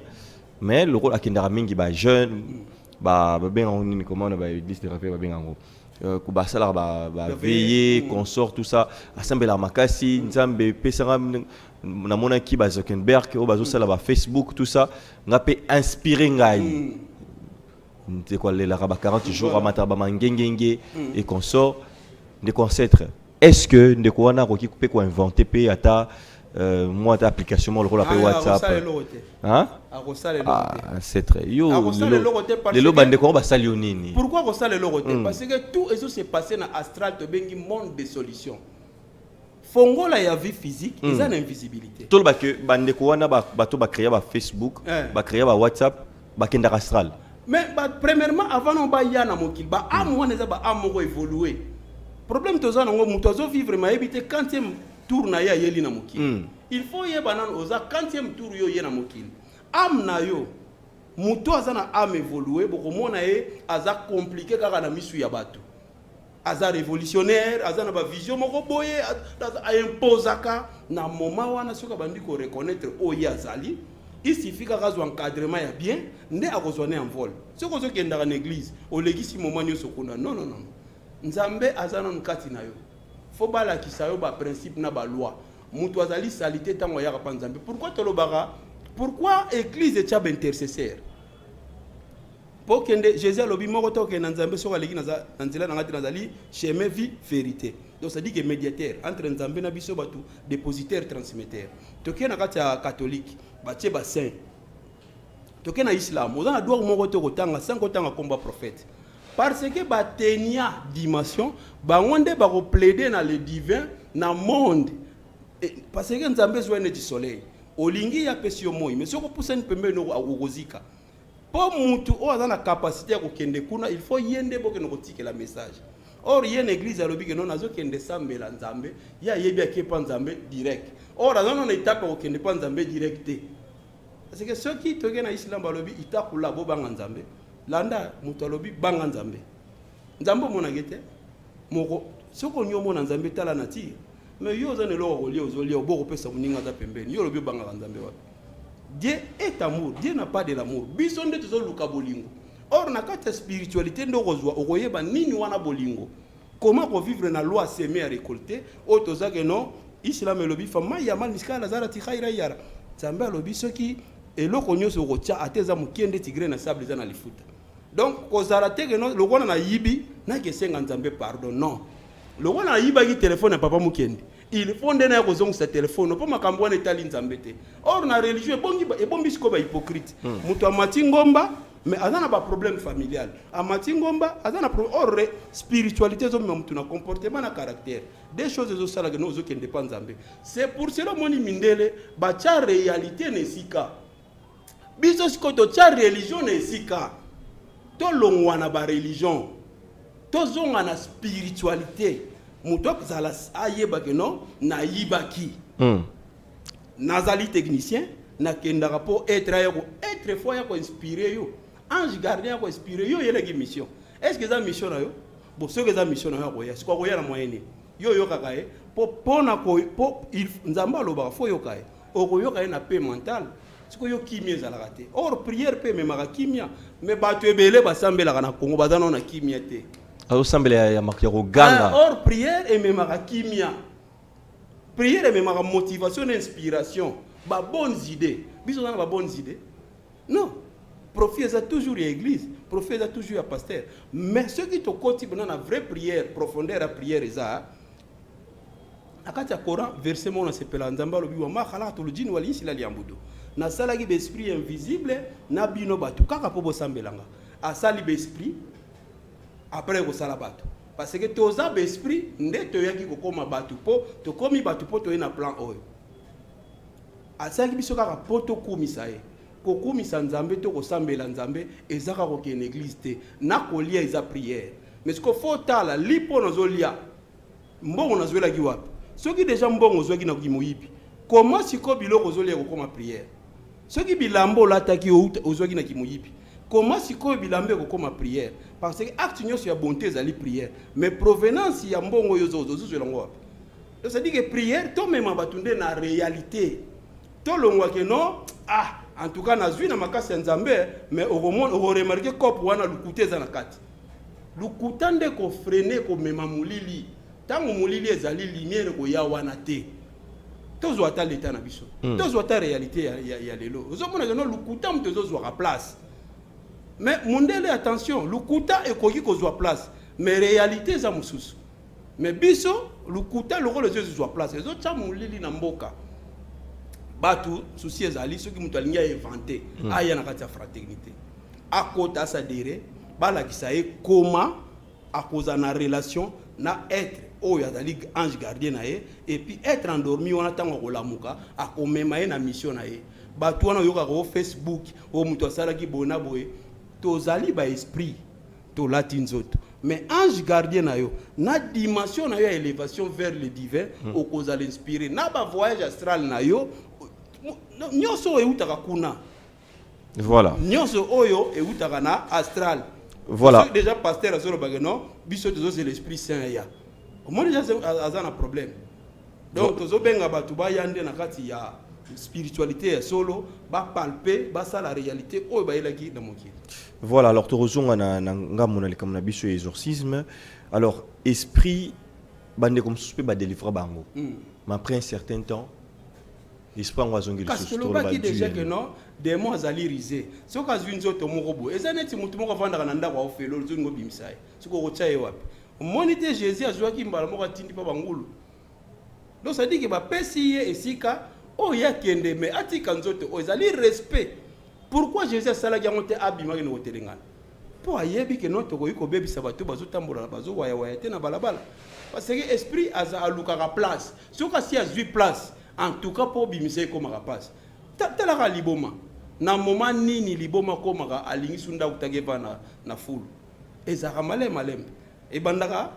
mais le rôle akendara mingi ba jeune ba ben on comment ba église de rappel ba ben ngo ko ba sala ba veiller consort tout ça assemblée makasi nzambe pesanga na mona ki ba Zuckerberg o bazo sala ba Facebook tout ça ngapé inspiré ngai c'est quoi les 40 jours amata ba mangengenge et consort des concepts. Est-ce que ndeko wana ko ki couper ko inventer pe ata moi d'application le rôle après WhatsApp hein c'est très yo les lo bande ko ba salio nini pourquoi ko sala loroté parce que tout eso s'est passé na astral to bengi monde de solutions fongola ya vie physique ils ont invisibilité tout ba que bande ko wana ba to ba créer ba Facebook ba créer ba WhatsApp ba kenda astral mais premièrement avant on ba ya na mokil ba am wana za ba am ko évoluer problème toza na ngo muto azo vivre ma éviter 40e tour na ya yeli na mokili il faut yeba nan oza 40e tour yo ye na mokili am na yo muto aza na am évoluer boko mona ye aza compliqué kaka na misu ya bato aza révolutionnaire aza na ba vision moko boye a imposaka na moment wana soka bandi ko reconnaître oye azali il suffit kaka zo encadrement ya bien nde akozwane en vol soko zo kenda na église o legisi moment nyo sokuna non non non nzambe azana nkati na yo faut bala kisayo ba principe na ba loi mutu azali salité tango ya pa nzambe pourquoi tolobaka pourquoi église est chab intercesseur pour que Jésus lobi moko to ke nzambe soka leki na nzela na ngati nazali chemin vie vérité donc ça dit que médiateur entre nzambe na biso batu dépositaire transmetteur to ke na kati ya catholique ba tie ba saint to ke na islam ozana droit moko to kotanga sans kotanga combat prophète parce que batenia dimension bangonde ba ko plaider na le divin na monde parce que nzambe zo ene du soleil olingi ya pesio moi mais soko poussa ni pembe no okozika po mutu o azana capacité ko kende kuna il faut yende boke no kotike la message or yene église alobi que non azo kende sambela nzambe ya yebi akepa nzambe direct or azana na étape ko kende pa nzambe direct parce que ceux qui toke na islam alobi itakula bo banga nzambe landa mutu alobi banga nzambe nzambe mona gete moko soko nyomo na nzambe tala na ti mais yo zane lo ko lié ozolia oboko pesa muninga za pembeni yo lobi banga nzambe wa Dieu est amour Dieu n'a pas de l'amour biso nde tozo luka bolingo or na kata spiritualité ndo kozwa okoyeba nini wana bolingo comment ko vivre na loi semer à récolter auto za que non islam lobi fama ya mal miskala zara ti khaira yara nzambe lobi soki eloko nyoso ko tia ateza mukende tigre na sable za na lifuta donc kozala te que non lokona na yibi na ke senga nzambe pardon non lokona na yiba ki téléphone papa mukende il faut ndena ya kozonga sa téléphone po makambo wana etali nzambe te or na religieux ebombi siko ba hypocrite muto amati ngomba mais azana ba problème familial amati ngomba azana or spiritualité zo mutu na comportement na caractère des choses zo sala que nous zo kende pa nzambe c'est pour cela moni mindele ba cha réalité nesika biso siko to cha religion nesika to longwana ba religion to zonga na spiritualité muto zala ayeba que non na yibaki nazali technicien na kenda rapport être fois ya ko inspirer yo ange gardien ko inspirer yo yele ki mission est-ce que ça mission na yo bo ce que ça mission na yo ya siko ko ya na moyenne yo kaka e po na ko po nzamba lo ba fo yo kai o ko yo kai na paix mentale siko yo kimia zala raté or prière pe me maka kimia mais ba to ebele ba sambela kana Congo bazana na kimia te ressemble à Makiro Ganga. Or, prière et même à kimia. Prière et même à motivation et inspiration. Ba bonnes idées. Bisous dans ba bonnes idées. Non. profit eza toujours ya église, profit eza toujours ya pasteur. Mais ceux qui te côté dans la vraie prière, profondeur à prière eza akati ya Coran verset mona sepela nzamba lobi wa ma khalaqtu al jinna wal insa illa liya'budu. Na sala ki esprit invisible na bino batu kaka po bosambelanga. Asali be esprit après ko sala batu. Parce que toza be esprit nde to yaki ko koma batu po to komi batu po to ina plan oyo. Asali biso kaka po to kumisa ye. Ko kumisa nzambe to ko sambela nzambe ezaka ko ke église te na kolia eza prière. Mais ce qu'il faut tala lipo nozolia mbongo nazwela ki wapi. Ceux qui déjà mbongo zwa ki na kimoyibi. Comment siko biloko zolia ko koma prière. Ceux qui bilambo lataki ozwa ki na kimoyibi. Comment siko bilambe ko koma prière. Parce que acte nyoso ya bonté ezali prière, mais provenance ya mbongo yo zozo zozwela ngo wapi. Donc ça dit que prière to même batunde na réalité. To longwa ke non en tout cas nazwi na makasi nzambe mais au remarquer cop wana lukuta za na kati. Lukuta nde ko freiner ko mema mulili. Tango mulili ezali lumière ko ya wana te. Tozo ata l'état na biso. Tozo ata réalité ya lelo. Ozomona que non lukuta mtezo zwa place. Mais mundele attention, lukuta ekoki ko zwa place, mais réalité za mususu. Mais biso lukuta loko les yeux zwa place. Les autres mulili na mboka. Batu souci ezali ceux qui mutu alingi inventé aya na kati ya fraternité. Akota sadere bala kisaye comment à cause na relation na être oyo azali ange gardien na ye et puis être endormi wana tango kolamuka akomema ye na mission na ye. Batu wana yoka ko Facebook o mutu asala ki bona boye tozali ba esprit to latinzoto. Mais ange gardien na yo na dimension na yo élévation vers le divin au cause à l'inspirer na ba voyage astral na yo nyoso eutaka kuna. Voilà. Nyoso oyo eutaka na astral. Voilà. Déjà pasteur azolo bageno biso tozo c'est l'esprit saint ya. Moi déjà azana problème. Donc tozo benga batu ba yande na kati ya spiritualité ya solo ba palper ba ça la réalité oyo ba elaki na mokili. Voilà, alors torozonga na ngamona le comme na biso exorcisme. Alors esprit bande comme suspect ba délivrer bango. Mais après un certain temps esprit ngwazongi le suspect. Parce que le déjà que non démon azali risé. So ka zwinzo to moko bo. Eza neti mutu moko vanda kana ndako ofelo zongo bimsai. Siko rochaye wapi. Monité Jésus azwa ki mbala moko tindi pa bangulu. Donc ça dit que ba pesi esika o ya kende mais atika nzoto o ezali respect. Pourquoi Jésus a salagi monté abima ke no telengana? Po ayebi ke no to ko yiko bebisa bato bazotambola bazo waya waya te na balabala. Parce que esprit aza aluka place. Soka si azwi place en tout cas pour bimisa ko maka place. Tala ka liboma. Na moment nini liboma ko maka alingi sunda utageva na fulu. Ezaka malem. E bandaka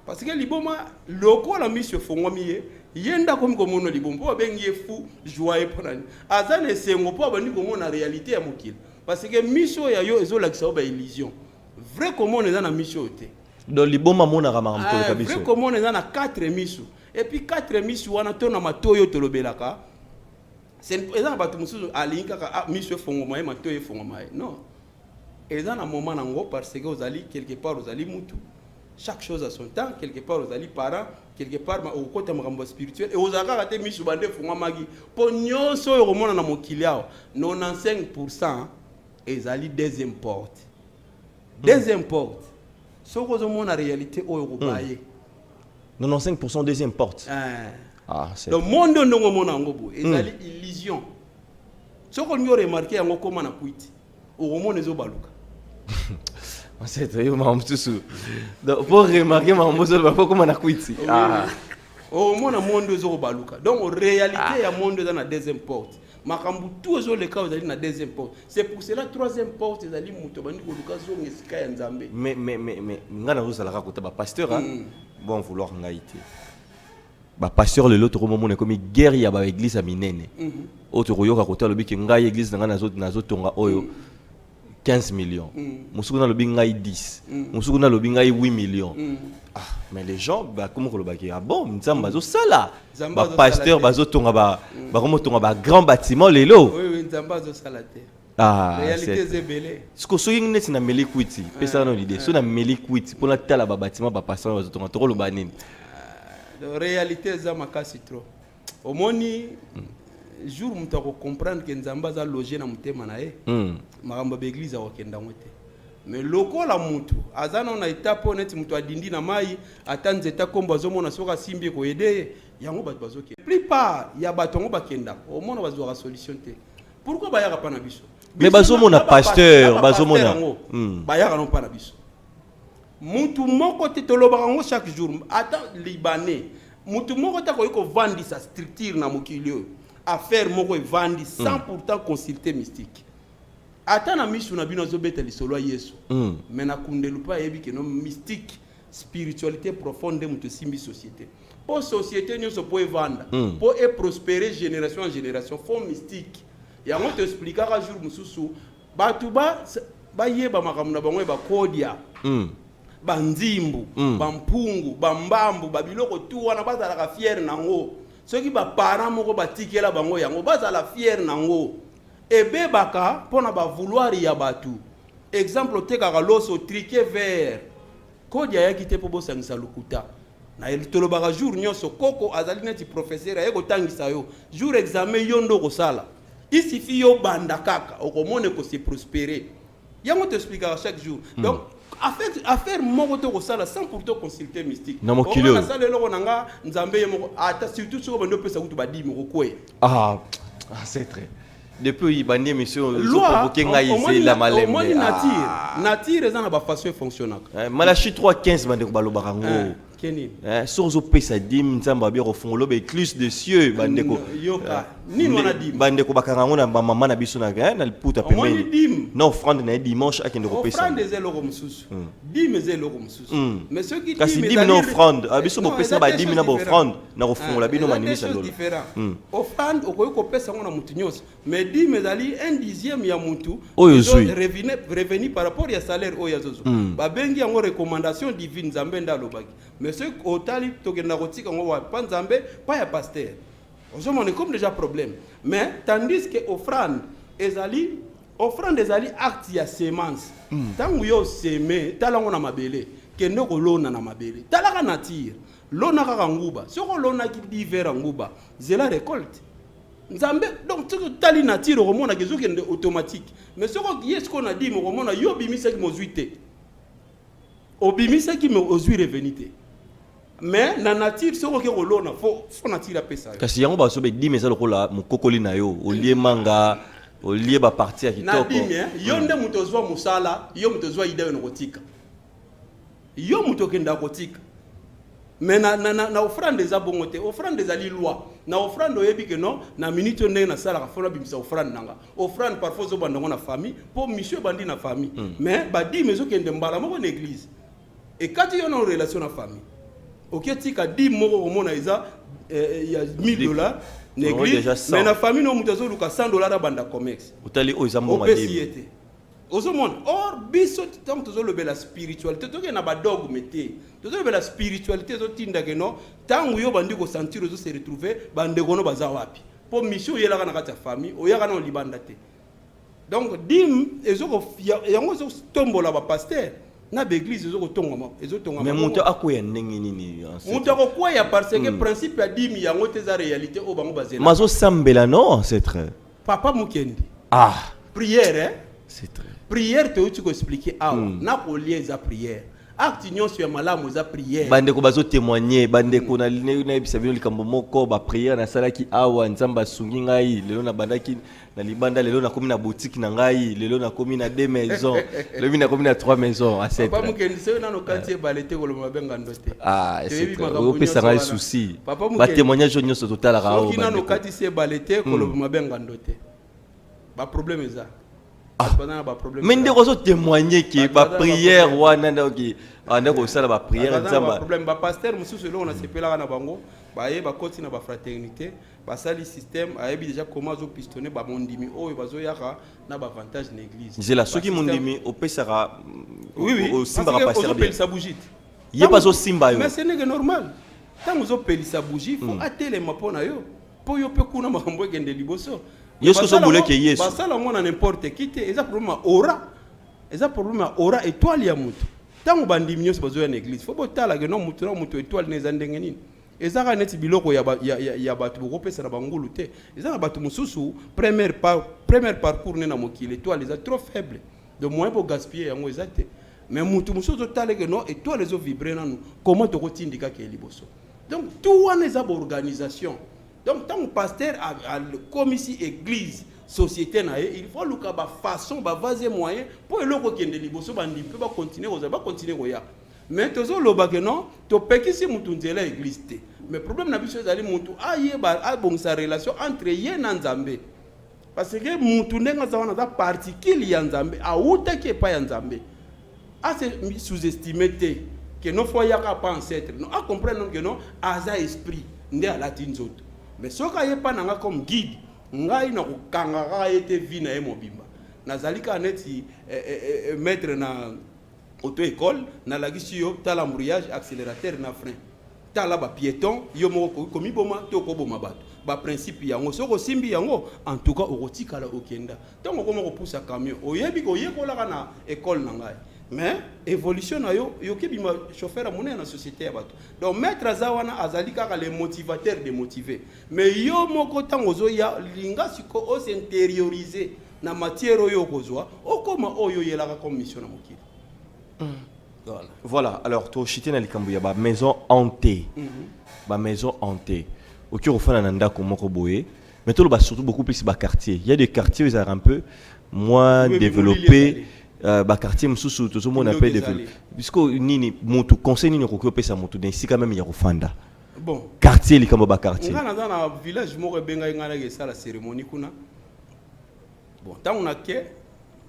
parce que liboma loko la mission fongwamiye yenda comme komono liboma po bengi fou joyeux ponani azane sengo po bandi komona réalité ya mokili parce que mission ya yo ezo lakisa ba illusion vrai komono eza na mission te donc liboma mona kama mkolo kabisa vrai komono eza na 4 mission et puis 4 mission wana to na matoyo tolobelaka c'est eza ba tumusu alinka ka mission fongoma e matoyo fongoma non eza na moment nango parce que ozali quelque part ozali mutu. Chaque chose à son temps, quelque part aux alliés parents, quelque part au côté de spirituel et aux agarres à mis sur bande fuma magi. Pour nous, so au monde na mokiliao, 95% les alliés deuxième porte. Deuxième porte. Ce que au monde en réalité au Europaye. 95% deuxième porte. Ah, c'est. Le monde non au monde en gobo. Les alliés illusion. Ce qu'on y a remarqué en comment na kuiti. Au monde les obaluka. C'est très bien, pour remarquer comment on a quitté. Au monde est baluka. Donc en réalité, il y a monde dans la deuxième porte. Makambu tous les cas dans la deuxième porte. C'est pour cela troisième porte est allé mutobani ko lukazo ngesika ya nzambe. Mais ngana rosa la rakota ba pasteur bon vouloir ngaité. Ba pasteur le l'autre moment est comme guerre ya ba église a minene. Autre royoka kota lobi ke ngai église ngana nazo tonga oyo 15 millions. Moussouna le bingaï 10. Moussouna le bingaï 8 millions. Mais les gens, comment on le bâtit? Ah bon, Nzamba zo sala. Ba pasteur, bazo tonga ba grand bâtiment les lots. Oui, Nzamba zo salate. Ah, réalité c'est belé. Ce que soyez net na meli kwiti. Pesa non idée. So na meli kwiti pour na tala ba bâtiment ba pasteur bazo tonga trop le banine. La réalité c'est makasi trop. Omoni jour mutu comprendre que nzamba za loger na mutema na ye makambo ba église akokenda ngote mais lokola mutu azana na étape honnête mutu adindi na mai atanze ta kombo azomona soka simbi ko aider yango bato bazoke plupart ya bato ngo bakenda au moins bazwa solution te pourquoi bayaka pa na biso mais bazomona pasteur bazomona bayaka non pa na biso mutu moko te tolobaka ngo chaque jour ata libanais mutu moko ta ko vendre sa structure na mokili affaire moko vendre sans pourtant consulter mystique ata na misu na bino zo beteli solo Yesu mais na kundelu pa yebi que non mystique spiritualité profonde mutu simbi société pour société nyonso po vendre pour prospérer génération en génération fond mystique yango te expliquer ka jour mususu batu ba yeba makamuna bangwe ba kodia banzimbu bampungu bambambu babiloko tu wana bazala ka fier nango soki ba parents moko batikela bango yango bazala fier nango ebe baka pona ba vouloir ya batu exemple tekaka loso triqué vert kodia yakite po bosangisa lukuta na elitolobaka jour nyonso koko azali neti professeur ayeko tangisa yo jour examen yo ndo kosala isifi yo banda kaka okomone ko se prospérer yango te expliquer chaque jour donc affaire moko to kosala sans pourtant consulter mystique na sala eloko nanga nzambe ye moko ata surtout soko bando pesa kutu badimi kokwe c'est très depuis bandi monsieur provoquer ngai c'est la malembe moni nature ezana ba façon fonctionnaka Malachi 3:15 bande ko balobaka ngo sozo pesa dim nzamba bi refongolo be écluse de cieux bande ko yoka nini wana dim bande ko bakanga ngo na mama na biso na na puta pembeni non offrande na dimanche akende ko pesa offrande ezelo ko mususu dim ezelo ko mususu mais ceux qui kasi dim na offrande abiso bo pesa ba dim na bo offrande na refongola bino manimisa lolo offrande okoyo ko pesa ngo na mutu nyos mais dim ezali 1/10 ya mutu revenu par rapport ya salaire o ya zozo ba bengi yango recommandation divine nzambe ndalobaki mais ce otali tokenda kotika ngo wa panzambe pa ya pasteur ozomone comme déjà problème mais tandis que offrande ezali acte ya semence tangu yo semer talango na mabele kende ko lona na mabele talaka nature lona kaka nguba soko lona ki divers nguba zela récolte nzambe donc tu tali nature romona kezo kende automatique mais soko yesko na di mo romona yo bimisa ki mozuite obimisa ki mo ozui revenite mais na nature soko ke kolona fo nature apesa kasi yango ba so be di mesa lokola mukokoli na yo olie manga olie ba partie ya kitoko na dimi yo nde muto zwa musala yo muto zwa ide no kotika yo muto kenda kotika mais na offrande za bongote offrande za li loi na offrande oyebi que non na minute ndenge na sala ka fona bimisa offrande nanga offrande parfois zo bandongo na famille pour monsieur bandi na famille mais ba di mezo kende mbala moko na église et quand yo na relation na famille ok tika di moko omona eza ya $1000 na église mais na famille no muto zo luka $100 banda comex utali o izambo madimu ozomona or biso tant tozo lobela spiritualité toke na ba dogme te tozo lobela spiritualité zo tinda ke no tangu yo bandi ko sentir zo se retrouver bande kono baza wapi po mission yela na kati ya famille oyaka na libanda te donc dim ezoko yango zo tombola ba pasteur na l'église ezoko tonga mais muto akoya ndenge nini muto akoya parce que principe ya dim yango te za réalité o bango bazela mazo sambela non c'est très papa mukendi prière c'est très prière te uti ko expliquer na ko lieza prière acte nyonso ya malamu za prière bande ko bazo témoigner bande ko na bisa bino likambo moko ba prière na sala ki awa nzamba sungi ngai lelo na bandaki na libanda lelo na komi na boutique na ngai lelo na komi na 2 maisons lelo na komi na 3 maisons à 7 papa mukendi se na no quartier balete ko lo mabenga ndote c'est o pesa ngai souci ba témoignage nyonso total ra o kina no quartier balete ko lo mabenga ndote ba problème za mais ndeko zo témoigner que ba prière wana ndoki andeko sala ba prière nzamba problème ba pasteur mususu lo na sepela na bango ba ye ba koti na ba fraternité ba sali système ayebi déjà comment zo pistonner ba mondimi oyo bazo yaka na ba avantage na église c'est là soki mondimi opesaka oui simba ka pasteur bien sa bougie ye pas zo simba yo mais c'est normal tant zo pelisa bougie faut atteler mapona yo po yo pe kuna makambo egende liboso yesu so bole ke yesu basala mona n'importe qui te eza problème aura étoile ya mutu tango bandimi nyonso bazo ya na église faut botala ke non mutu na mutu étoile neza ndenge nini ezaka neti biloko ya bato bokopesa na bangulu te eza na bato mosusu premier parcours ne na mokili étoile eza trop faible de moyen pour gaspiller yango eza te mais mutu mosusu otale ke non étoile ezo vibrer nanu comment tokotindika ke liboso donc tout wana eza organisation donc tant pasteur a comme ici église société na ye il faut luka ba façon ba vaser moyen pour eloko kende liboso bandi pe ba continuer koya mais tozo loba ke non to pekisi mutu nzela église te mais problème na biso ezali mutu ayeba abongisa relation entre ye na Nzambe parce que mutu ndenga za wana za particule ya Nzambe auta ke pa ya Nzambe a se sous-estimer te que non faut yaka pas ancêtre non a comprendre que non aza esprit nde ala tinzoto mais soka ye pa nanga comme guide ngai na kokanga ka ete vina e mobimba nazalika neti maître na auto-école na lagisi yo tala embrayage accélérateur na frein tala ba piéton yo moko komi boma to ko boma bato ba principe yango soko simbi yango en tout cas okotikala okenda donc ko moko poussa camion oyebi ko yekola kana école na ngai mais évolution na yo yoki bima chauffeur amone na société ya bato donc maître azawana azalika ka les motivateurs de motiver mais yo moko tango zo ya linga siko o s'intérioriser na matière oyo kozwa okoma oyo yelaka comme mission na mokili. Voilà, alors tu as na likambuya ba maison hantée. Ba maison hantée. Au cœur au fond nanda comme boye, mais tout le surtout beaucoup plus ba quartier. Il y a des quartiers où ils ont un peu moins développé ba quartier msusu tout le monde appelle développé. Puisque nini moto conseil nini ko pesa moto dans ici quand même il y a Rwanda. Bon, quartier likambo ba quartier. On a dans un village mo benga ngala ke sala cérémonie kuna. Bon, tant on a que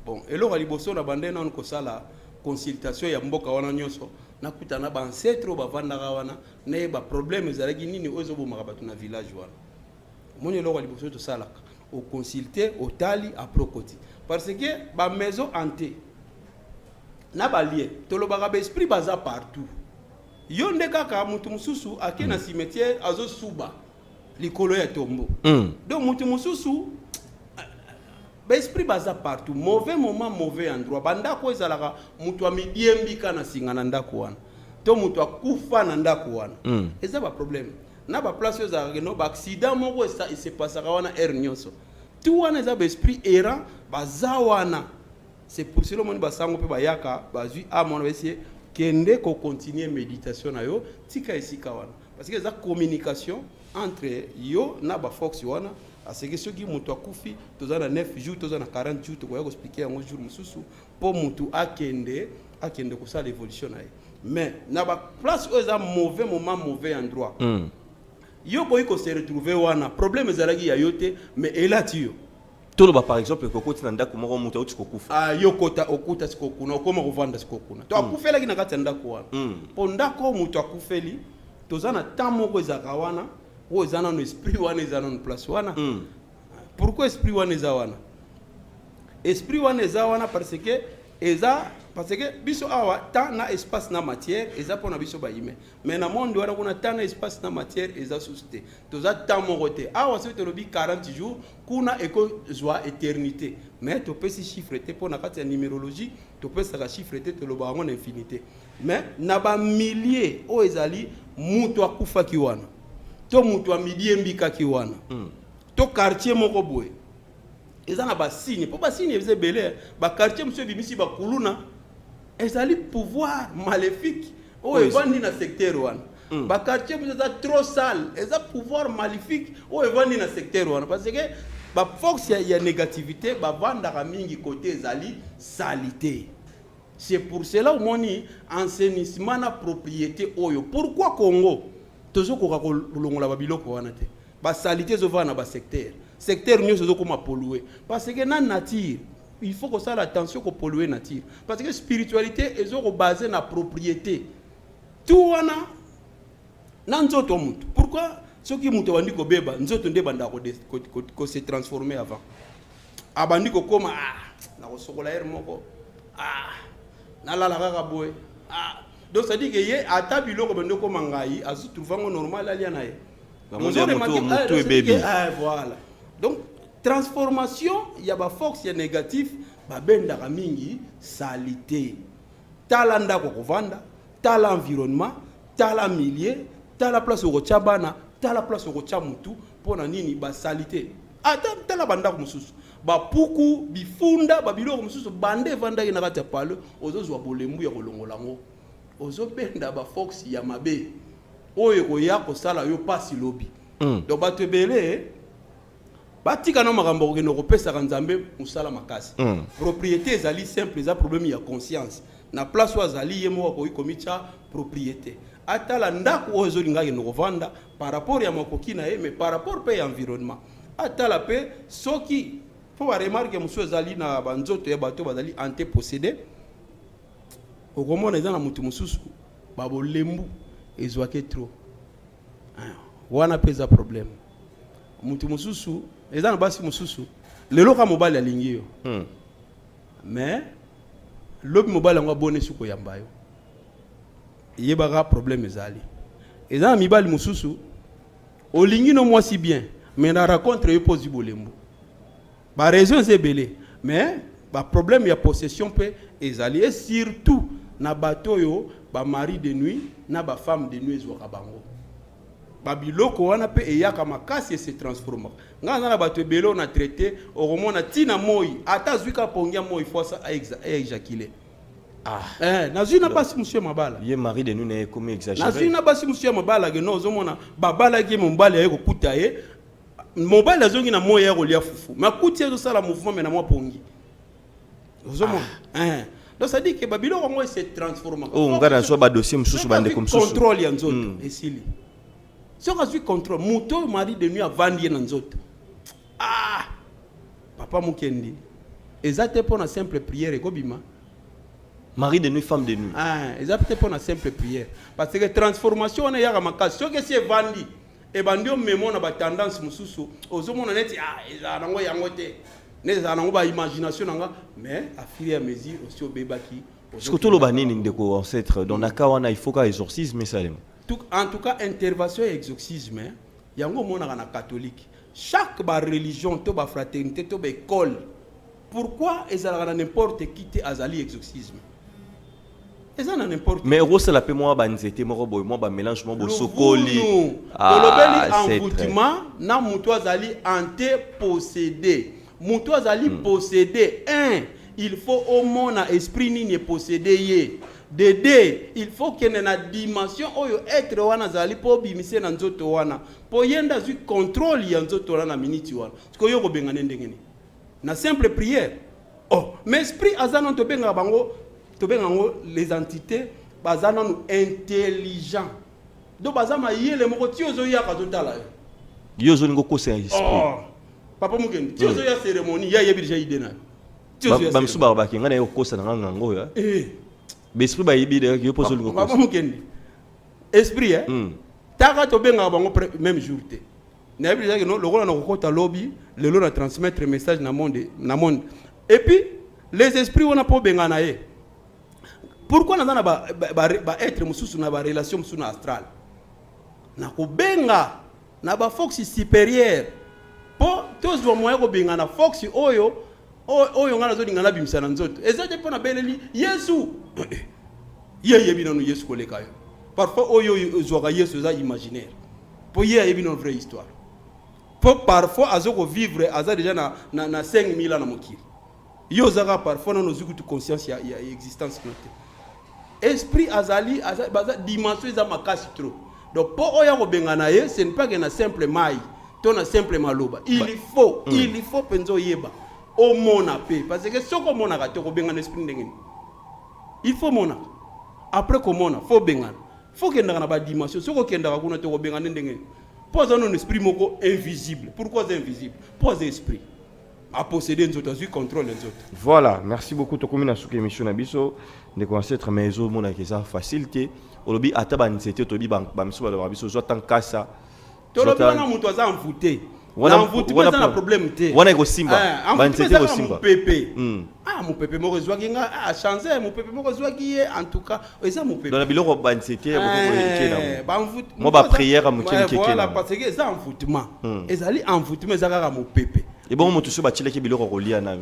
bon, et là liboso na bande na ko sala consultation ya mboka wana nyonso nakutana ba ancêtre ba vandaka wana na ba problème ezalaki nini ozo bomaka bato na village wana moni lo liboso to salaka au consulter au tali à procoti parce que ba maison hantée na ba lié to lo ba esprit baza partout yo ndeka ka mutu mususu akena cimetière azo suba likolo ya tombo donc mutu mususu l'esprit baza partout, mauvais moment, mauvais endroit. Bandako ezalaka mutu amidiembika na singa na ndako wana. To mutu akufa na ndako wana. Eza ba problème. Na ba place ezalaka no ba accident moko ça il se passe wana nyonso. Tout wana eza ba esprit errant baza wana. C'est pour cela moni basango pe bayaka bazui a mona essayer kende ko continuer méditation na yo tika esika wana. Parce que eza communication entre yo na ba fox wana. Parce que ceux qui mutu akufi tozana 9 jours tozana 40 jours to ko expliquer en jour mususu pour mutu akende ko ça l'évolution na mais na ba place où ça mauvais moment mauvais endroit yo boy ko se retrouver wana problème ezalaki ya yote mais elati yo tout le ba par exemple ko koti na ndako moko mutu uti ko kufa yo kota okuta sikokuna okoma kovanda sikokuna to akufela kina kati ndako wana po ndako mutu akufeli tozana tamo ko ezaka wana ou ils ont un esprit ou ils ont une place wana. Pourquoi esprit ou ils ont wana? Esprit ou ils ont wana parce que biso awa temps na espace na matière eza pona biso ba yime. Mais na monde wana kuna temps na espace na matière eza susté. Toza temps moroté. Awa c'est to lobi 40 jours kuna eko joie éternité. Mais to peut si chiffre te pona kati ya numérologie, to peut ça chiffre te to loba en infinité. Mais na ba milliers o ezali mutu akufa ki wana. To mutu amidiembika ki wana to quartier moko boye eza na ba signe po ba signe eze belé ba quartier monsieur bimisi ba kuluna ezali pouvoir maléfique o evandi na secteur wana ba quartier monsieur eza trop sale eza pouvoir maléfique o evandi na secteur wana parce que ba force ya négativité ba vanda mingi côté ezali salité. C'est pour cela au moni assainissement na propriété oyo. Pourquoi Congo toujours ko longola ba biloko wana te ba salité zo va na ba secteur nyo zo ko ma polluer parce que na nature il faut que ça l'attention ko polluer nature parce que spiritualité ezo ko basé na propriété tout wana na nzoto mutu pourquoi ceux qui mutu bandi ko beba nzoto nde banda ko se transformer avant abandi ko koma na ko sokola er moko na la kaka boy donc ça dit que yé ata biloko bendo ko mangai azu trouvango normal ali na ye voilà donc transformation ya ba force ya négatif ba benda ka mingi salité talanda ko vanda tala environnement tala milieu tala place okotia bana tala place okotia mutu mpona nini basalite ata tala bandako mosusu bapuku bifunda babiloko mosusu bande evandaki na kati ya pale ozozwa bolembu ya kolongola ngo ozobenda bafox ya mabe oyo ekoya kosala yo pasi lobi donc bato ebele batika na makambo okende kopesaka nzambe mosala makasi propriété ezali simple eza problème ya conscience na place oyo azali ye moko akoki komitya propriété atala ndako oyo ezolingaki nokovanda par rapport ya makoki na ye mais par rapport mpe ya environnement atala mpe soki mpo baremarke mosusu ezali na banzoto ya bato bazali antepossédé okomona eza na motu mosusu babolembu ezwaki trop wana mpe eza problème motu mosusu eza na basi mosusu lelo ka mobali alingi yo mais lobi mobali yango abone suki koyamba yo yebaka problème ezali eza na mibali mosusu olingi no mwasi bien mais na rencontre yo posi bolembu baraison eza ebele mais baproblème ya possession mpe ezali et surtout na bato oyo bamari de nuit na bafemme de nuit ezwaka bango babiloko wana mpe eyaka makasi ese transforma nga na bato ebele oyo na traité okomona ntina moi ata azwi kapongia moi fosa aexakile nazwi na basi monsieur mabala ye mari de nuit na ye komi exagéré nazwi na basi monsieur mabala ke no ozomona babalaki mobali aye kokuta ye mobali azongi na moi ya kolia fufu makuti ezosala mouvement me na mwa pongi ozomona donc ça dit que babiloko moi se transforma ngana so ba dossier msusu bande comme ça contrôle ya nzoto esili soki azwi contrôle moto mari de nuit avandi ye na nzoto papa mokendi eza te mpo na simple prière ekobima mari de nuit femme de nuit eza te mpo na simple prière parce que transformation wana eyaka makasi soki esi evandi ebandi omemo na batendance mosusu ozomona neti ezala nango yango te neti ezala nango baimagination nanga mais à fur et à mesure osi obebaki siko toloba nini ndeko ancêtre donc naka wana il faut ka exorcisme esalema en tout cas intervention et exorcisme yango omonaka na catholique chaque religion to fraternité to école pourquoi ezalaka na n'importe qui te azali exorcisme eza na n'importe mais rosala pe moi banzete moko boy moi ba mélange mo bosokoli tolobeli envoûtement na mutu azali antépossédé mutu azali possédé il faut omona esprit nini possédé ye Dede, il faut qu'il y ait une dimension où être wana zali po bimise na nzoto wana po yenda zu contrôle ya nzoto wana na minute wana parce que yo ko bengane ndengeni na simple prière mais esprit azana to benga bango to benga ngo les entités bazana nous intelligent do bazama yele moko ti ozo ya ka totala yo zo ngo ko c'est esprit papa mukendi ti ozo ya cérémonie ya yebi déjà idée na ti ozo ya ba msuba ba kingana yo ko sa na ngango ya l'esprit ba yibi de yo poso lingo papa mukendi esprit taka to benga bango même jour te na yebi déjà que non lokola na kokota lobby lelo na transmettre message na monde et puis les esprits on a pas benga na ye pourquoi na ba être mususu na ba relation mususu na astral na ko benga na ba fox supérieur po tozwa moya ko benga na fox oyo ngana zo dingana bimisa na nzoto ezate pona beleli Yesu yebi nanu Yesu koleka yo parfois oyo zwaka Yesu za imaginaire po yebi non vraie histoire po parfois azoko vivre aza déjà na 5000 ans na mokili yo zaka parfois nanu zukutu conscience ya existence note esprit azali baza dimension za makasi trop donc po oya ko bengana ye ce n'est pas que na simple mai to na simple maloba il faut penzo yeba au mona pe parce que ce qu'on mona ka to ko bengana esprit ndengeni il faut mona après ko mona faut bengana faut que ndana ba dimension ce ko kenda ka kuna to ko bengana ndengeni pose un esprit moko invisible pourquoi c'est invisible pose esprit à posséder nzoto azui contrôle nzoto. Voilà, merci beaucoup to komina suki émission na biso de concept maison mona ke ça facilité olobi ataba nzete to bi ba miso ba biso zo tankasa to lobi wana muto aza envoûté wana envoûté pas na problème te wana ko simba ba nzete ko simba pepe mon pepe moko zwaki nga changer mon pepe moko zwaki en tout cas eza mon pepe dans la biloko ba nzete ya ko ba envoûté mo ba prière mo keke voilà parce que eza envoûtement ezali envoûtement eza kaka mon pepe et bon moto so ba chile ke biloko kolia na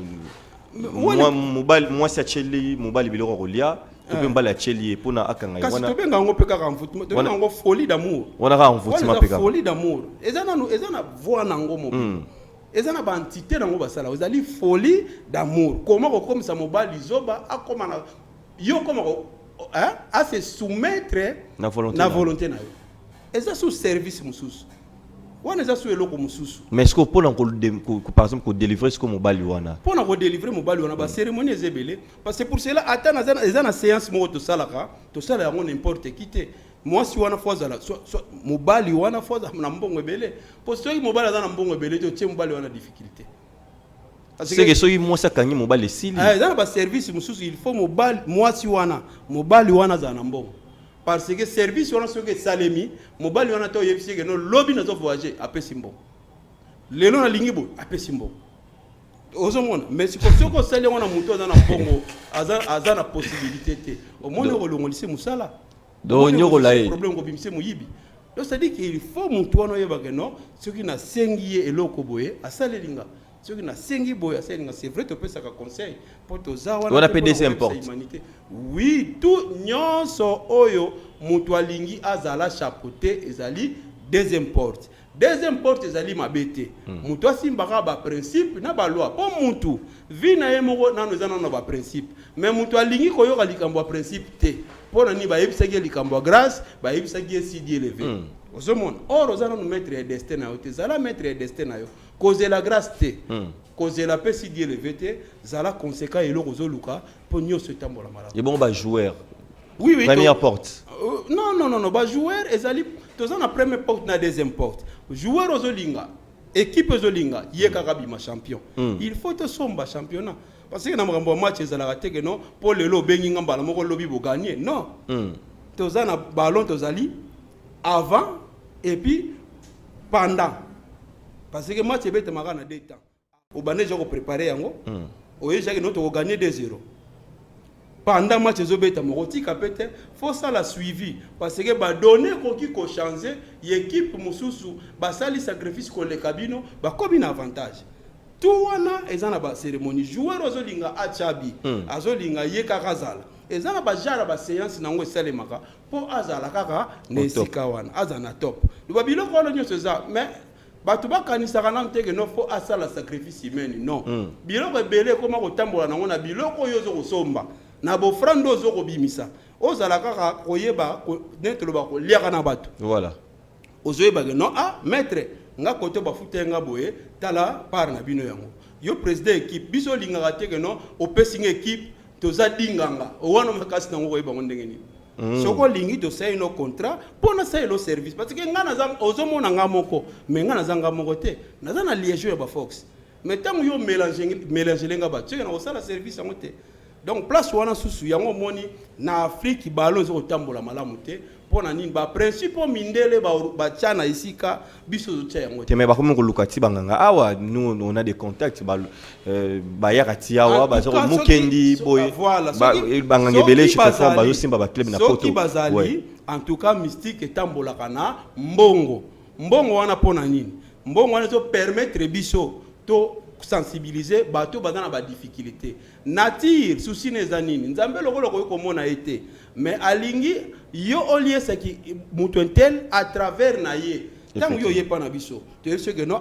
moi si acheli mobali biloko kolia to pe mbala cheli pour na akanga kasi to benga ngo pe kaka envoûtement to benga ngo folie d'amour wana ka envoûtement pe kaka folie d'amour ezana voix nango mobile ezana ba entité nango basala ozali folie d'amour comment comme ça mobali zoba akoma na yo comment à se soumettre na volonté na yo eza sous service mususu wana eza sous eloko mususu mais est-ce que pour par exemple ko délivrer ce que mobali wana pour na ko délivrer mobali wana ba cérémonie ezebele parce que pour cela atana eza na séance mo to salaka to sala yango n'importe qui te moi si wana fois ala mobali wana fois na mbongo ebele parce que mobali eza na mbongo ebele to tie mobali wana difficulté c'est que soki moi ça kangi mobali sili eza ba service mususu il faut mobali moi si wana mobali wana za na mbongo parce que service wana soki salemi mobali wana to yebisi que no lobby na zo voyager apesi mbongo lelo na lingi bo apesi mbongo ozomona mais siko sali wana muto za na mbongo aza na possibilité te au moins ko longolise musala donc nyoko la problème ko bimse muyibi donc ça dit qu'il faut muto wana yeba que non soki na sengi eloko boye asalelinga ce qui n'a sengi boya c'est vrai tu peux ça conseil pour toza wana on appelle des imports oui tout nyonso oyo mutu alingi azala chapeauté ezali des imports ezali mabete mutu asimbaka ba principe na ba loi po mutu vina yemoko nano ezana na ba principe mais mutu alingi koyoka likambo ya principe te pona ni ba yebisaki likambo ya grâce ba yebisaki esidi élevé ozomona or ozana no maître et destin na yo te zala maître et destin na yo causer la grâce te causer la paix si Dieu le veut te zala conséquent eloko ozoluka po nyonso etambola malamu et bon ba joueur oui première porte non ba joueur ezali toza na première porte na deuxième porte joueur ozolinga équipe ozolinga yekaka bima champion il faut te somba championnat parce que na makambo match ezalaka te que non pour lelo bengi ngambala moko lobi bo gagner non toza na ballon tozali avant et puis pendant parce que match ebete maka na 2 temps obane joko préparer yango oyejaki no to gagner 2-0 pendant match ezobeta moko tika pete faut ça la suivi parce que ba donner koki ko changer équipe mususu ba sali sacrifice ko le cabino ba kobi na avantage tout wana ezana ba cérémonie joueur ozolinga achabi azolinga yeka kazala ezana ba jara ba séance nango esalemaka po azala kaka nesika wana azana top ba biloko wana nyonso za mais batu bakanisaka nanu te ke no fo asala sacrifice humain non biloko ebele ekoma kotambola nango na biloko oyo ozokosomba na bofrande ozokobimisa ozala kaka koyeba nete loba koliaka na bato voilà ozoyeba ke non maître nga kote bafuta nga boye tala par na bino yango yo président équipe biso lingaka te ke non opesi nga équipe toza dinganga wana makasi nango koyeba ngo ndenge nini soko lingi to say no contrat pona say lo service parce que ngana za ozomona nga moko mais ngana za nga moko te naza na liaison ya ba Fox mais tango yo mélanger lenga ba tsheke na osala service yango te donc place wana susu yango moni na Afrique balo zo tambola malamu te pona nini ba principe mindele ba tchana isika biso zo tya yango te mais ba komi ko lukati banganga awa nous on a des contacts ba yakati awa ba zo mukendi boy ba banganga belé chez fond ba zo simba ba club na poto ouais en tout cas mystique etambola kana mbongo wana pona nini mbongo wana zo permettre biso to sensibiliser bato bazana ba difficulté nature souci nezanini nzambe lokolo ko mona été mais alingi yo olie ce qui mutuentel à travers na ye tant yo yepa na biso tu sais que non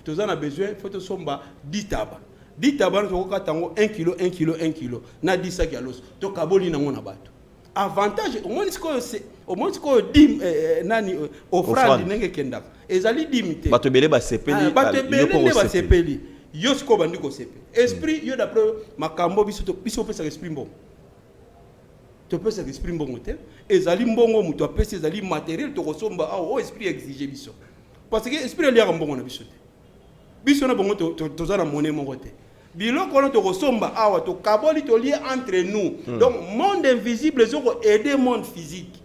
tozana besoin faut to somba ditaba no ko katango 1 kg na 10 sacs ya los to kaboli nango na bato avantage au moins ko dim nani offrande nenge kenda ezali dimité bato belé ba sepeli ba sepeli yo siko bandi ko sepe esprit yo d'après makambo biso pesa esprit mbongo to pesa esprit mbongo te ezali mbongo muto apesa ezali matériel to kosomba esprit exige biso parce que esprit liaka mbongo na biso te biso na bongo to za na monnaie moko te biloko na to kosomba awa to kaboli to lié entre nous donc monde invisible zoko aider monde physique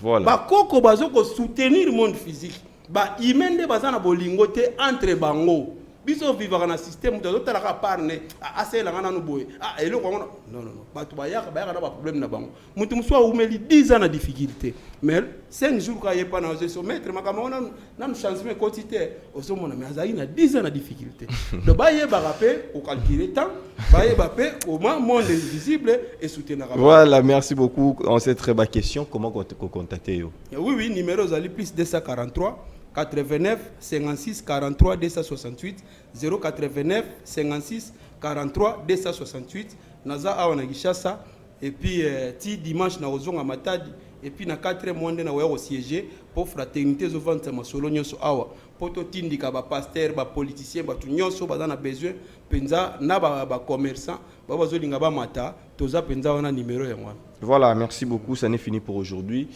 voilà ba koko bazoko soutenir monde physique ba imende bazana bolingo te entre bango biso vivre dans système de l'autre la parne assez la ngana no boy et le non ba to ba ya na ba problème na bango mutu muswa umeli 10 ans na difficulté mais 5 jours ka yepa na se mettre makamona na changement quotidien au so mona mais azali na 10 ans na difficulté le ba ye ba rappel au calculer temps ba ye ba pe au monde invisible et soutenir. Voilà, merci beaucoup. On sait très bonne question, comment contacter yo? Oui, numéro zali plus 243 89 56 43 268 089 56 43 268 naza awa na Gishasa et puis ti dimanche na ozonga matadi et puis na 4e monde na wa siéger pour fraternité zo vente masolo nyonso awa poto tindika ba pasteur ba politicien ba tu nyonso bazana besoin penza na ba commerçant ba bazolinga ba mata toza penza wana numéro ya mwana. Voilà, merci beaucoup, ça n'est fini pour aujourd'hui.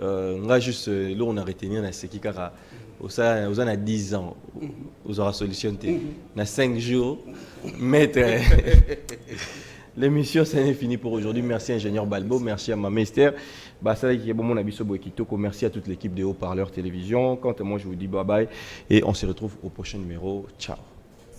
On a juste là on a retenu na seki kaka aux a 10 ans vous aura solutionné na 5 jours maître. L'émission ça n'est fini pour aujourd'hui. Merci ingénieur Balbo, merci à ma Esther. Merci à toute l'équipe de Haut-Parleurs Télévision. Quant à moi, je vous dis bye bye et on se retrouve au prochain numéro. Ciao.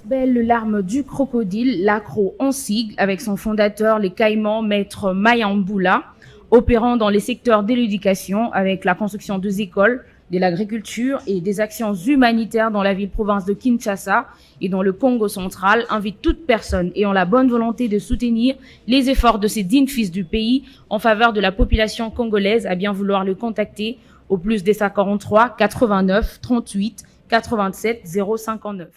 Belle larme du crocodile, l'accro en sigle avec son fondateur, les Caïmans, maître Mayamboula, opérant dans les secteurs de l'éducation avec la construction de écoles, de l'agriculture et des actions humanitaires dans la ville-province de Kinshasa et dans le Congo central, invite toute personne ayant la bonne volonté de soutenir les efforts de ces dignes fils du pays en faveur de la population congolaise à bien vouloir le contacter au plus des 43 89 38 87 059.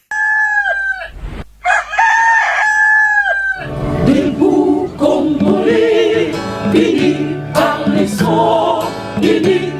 Debout Congolais, unis par les sons, unis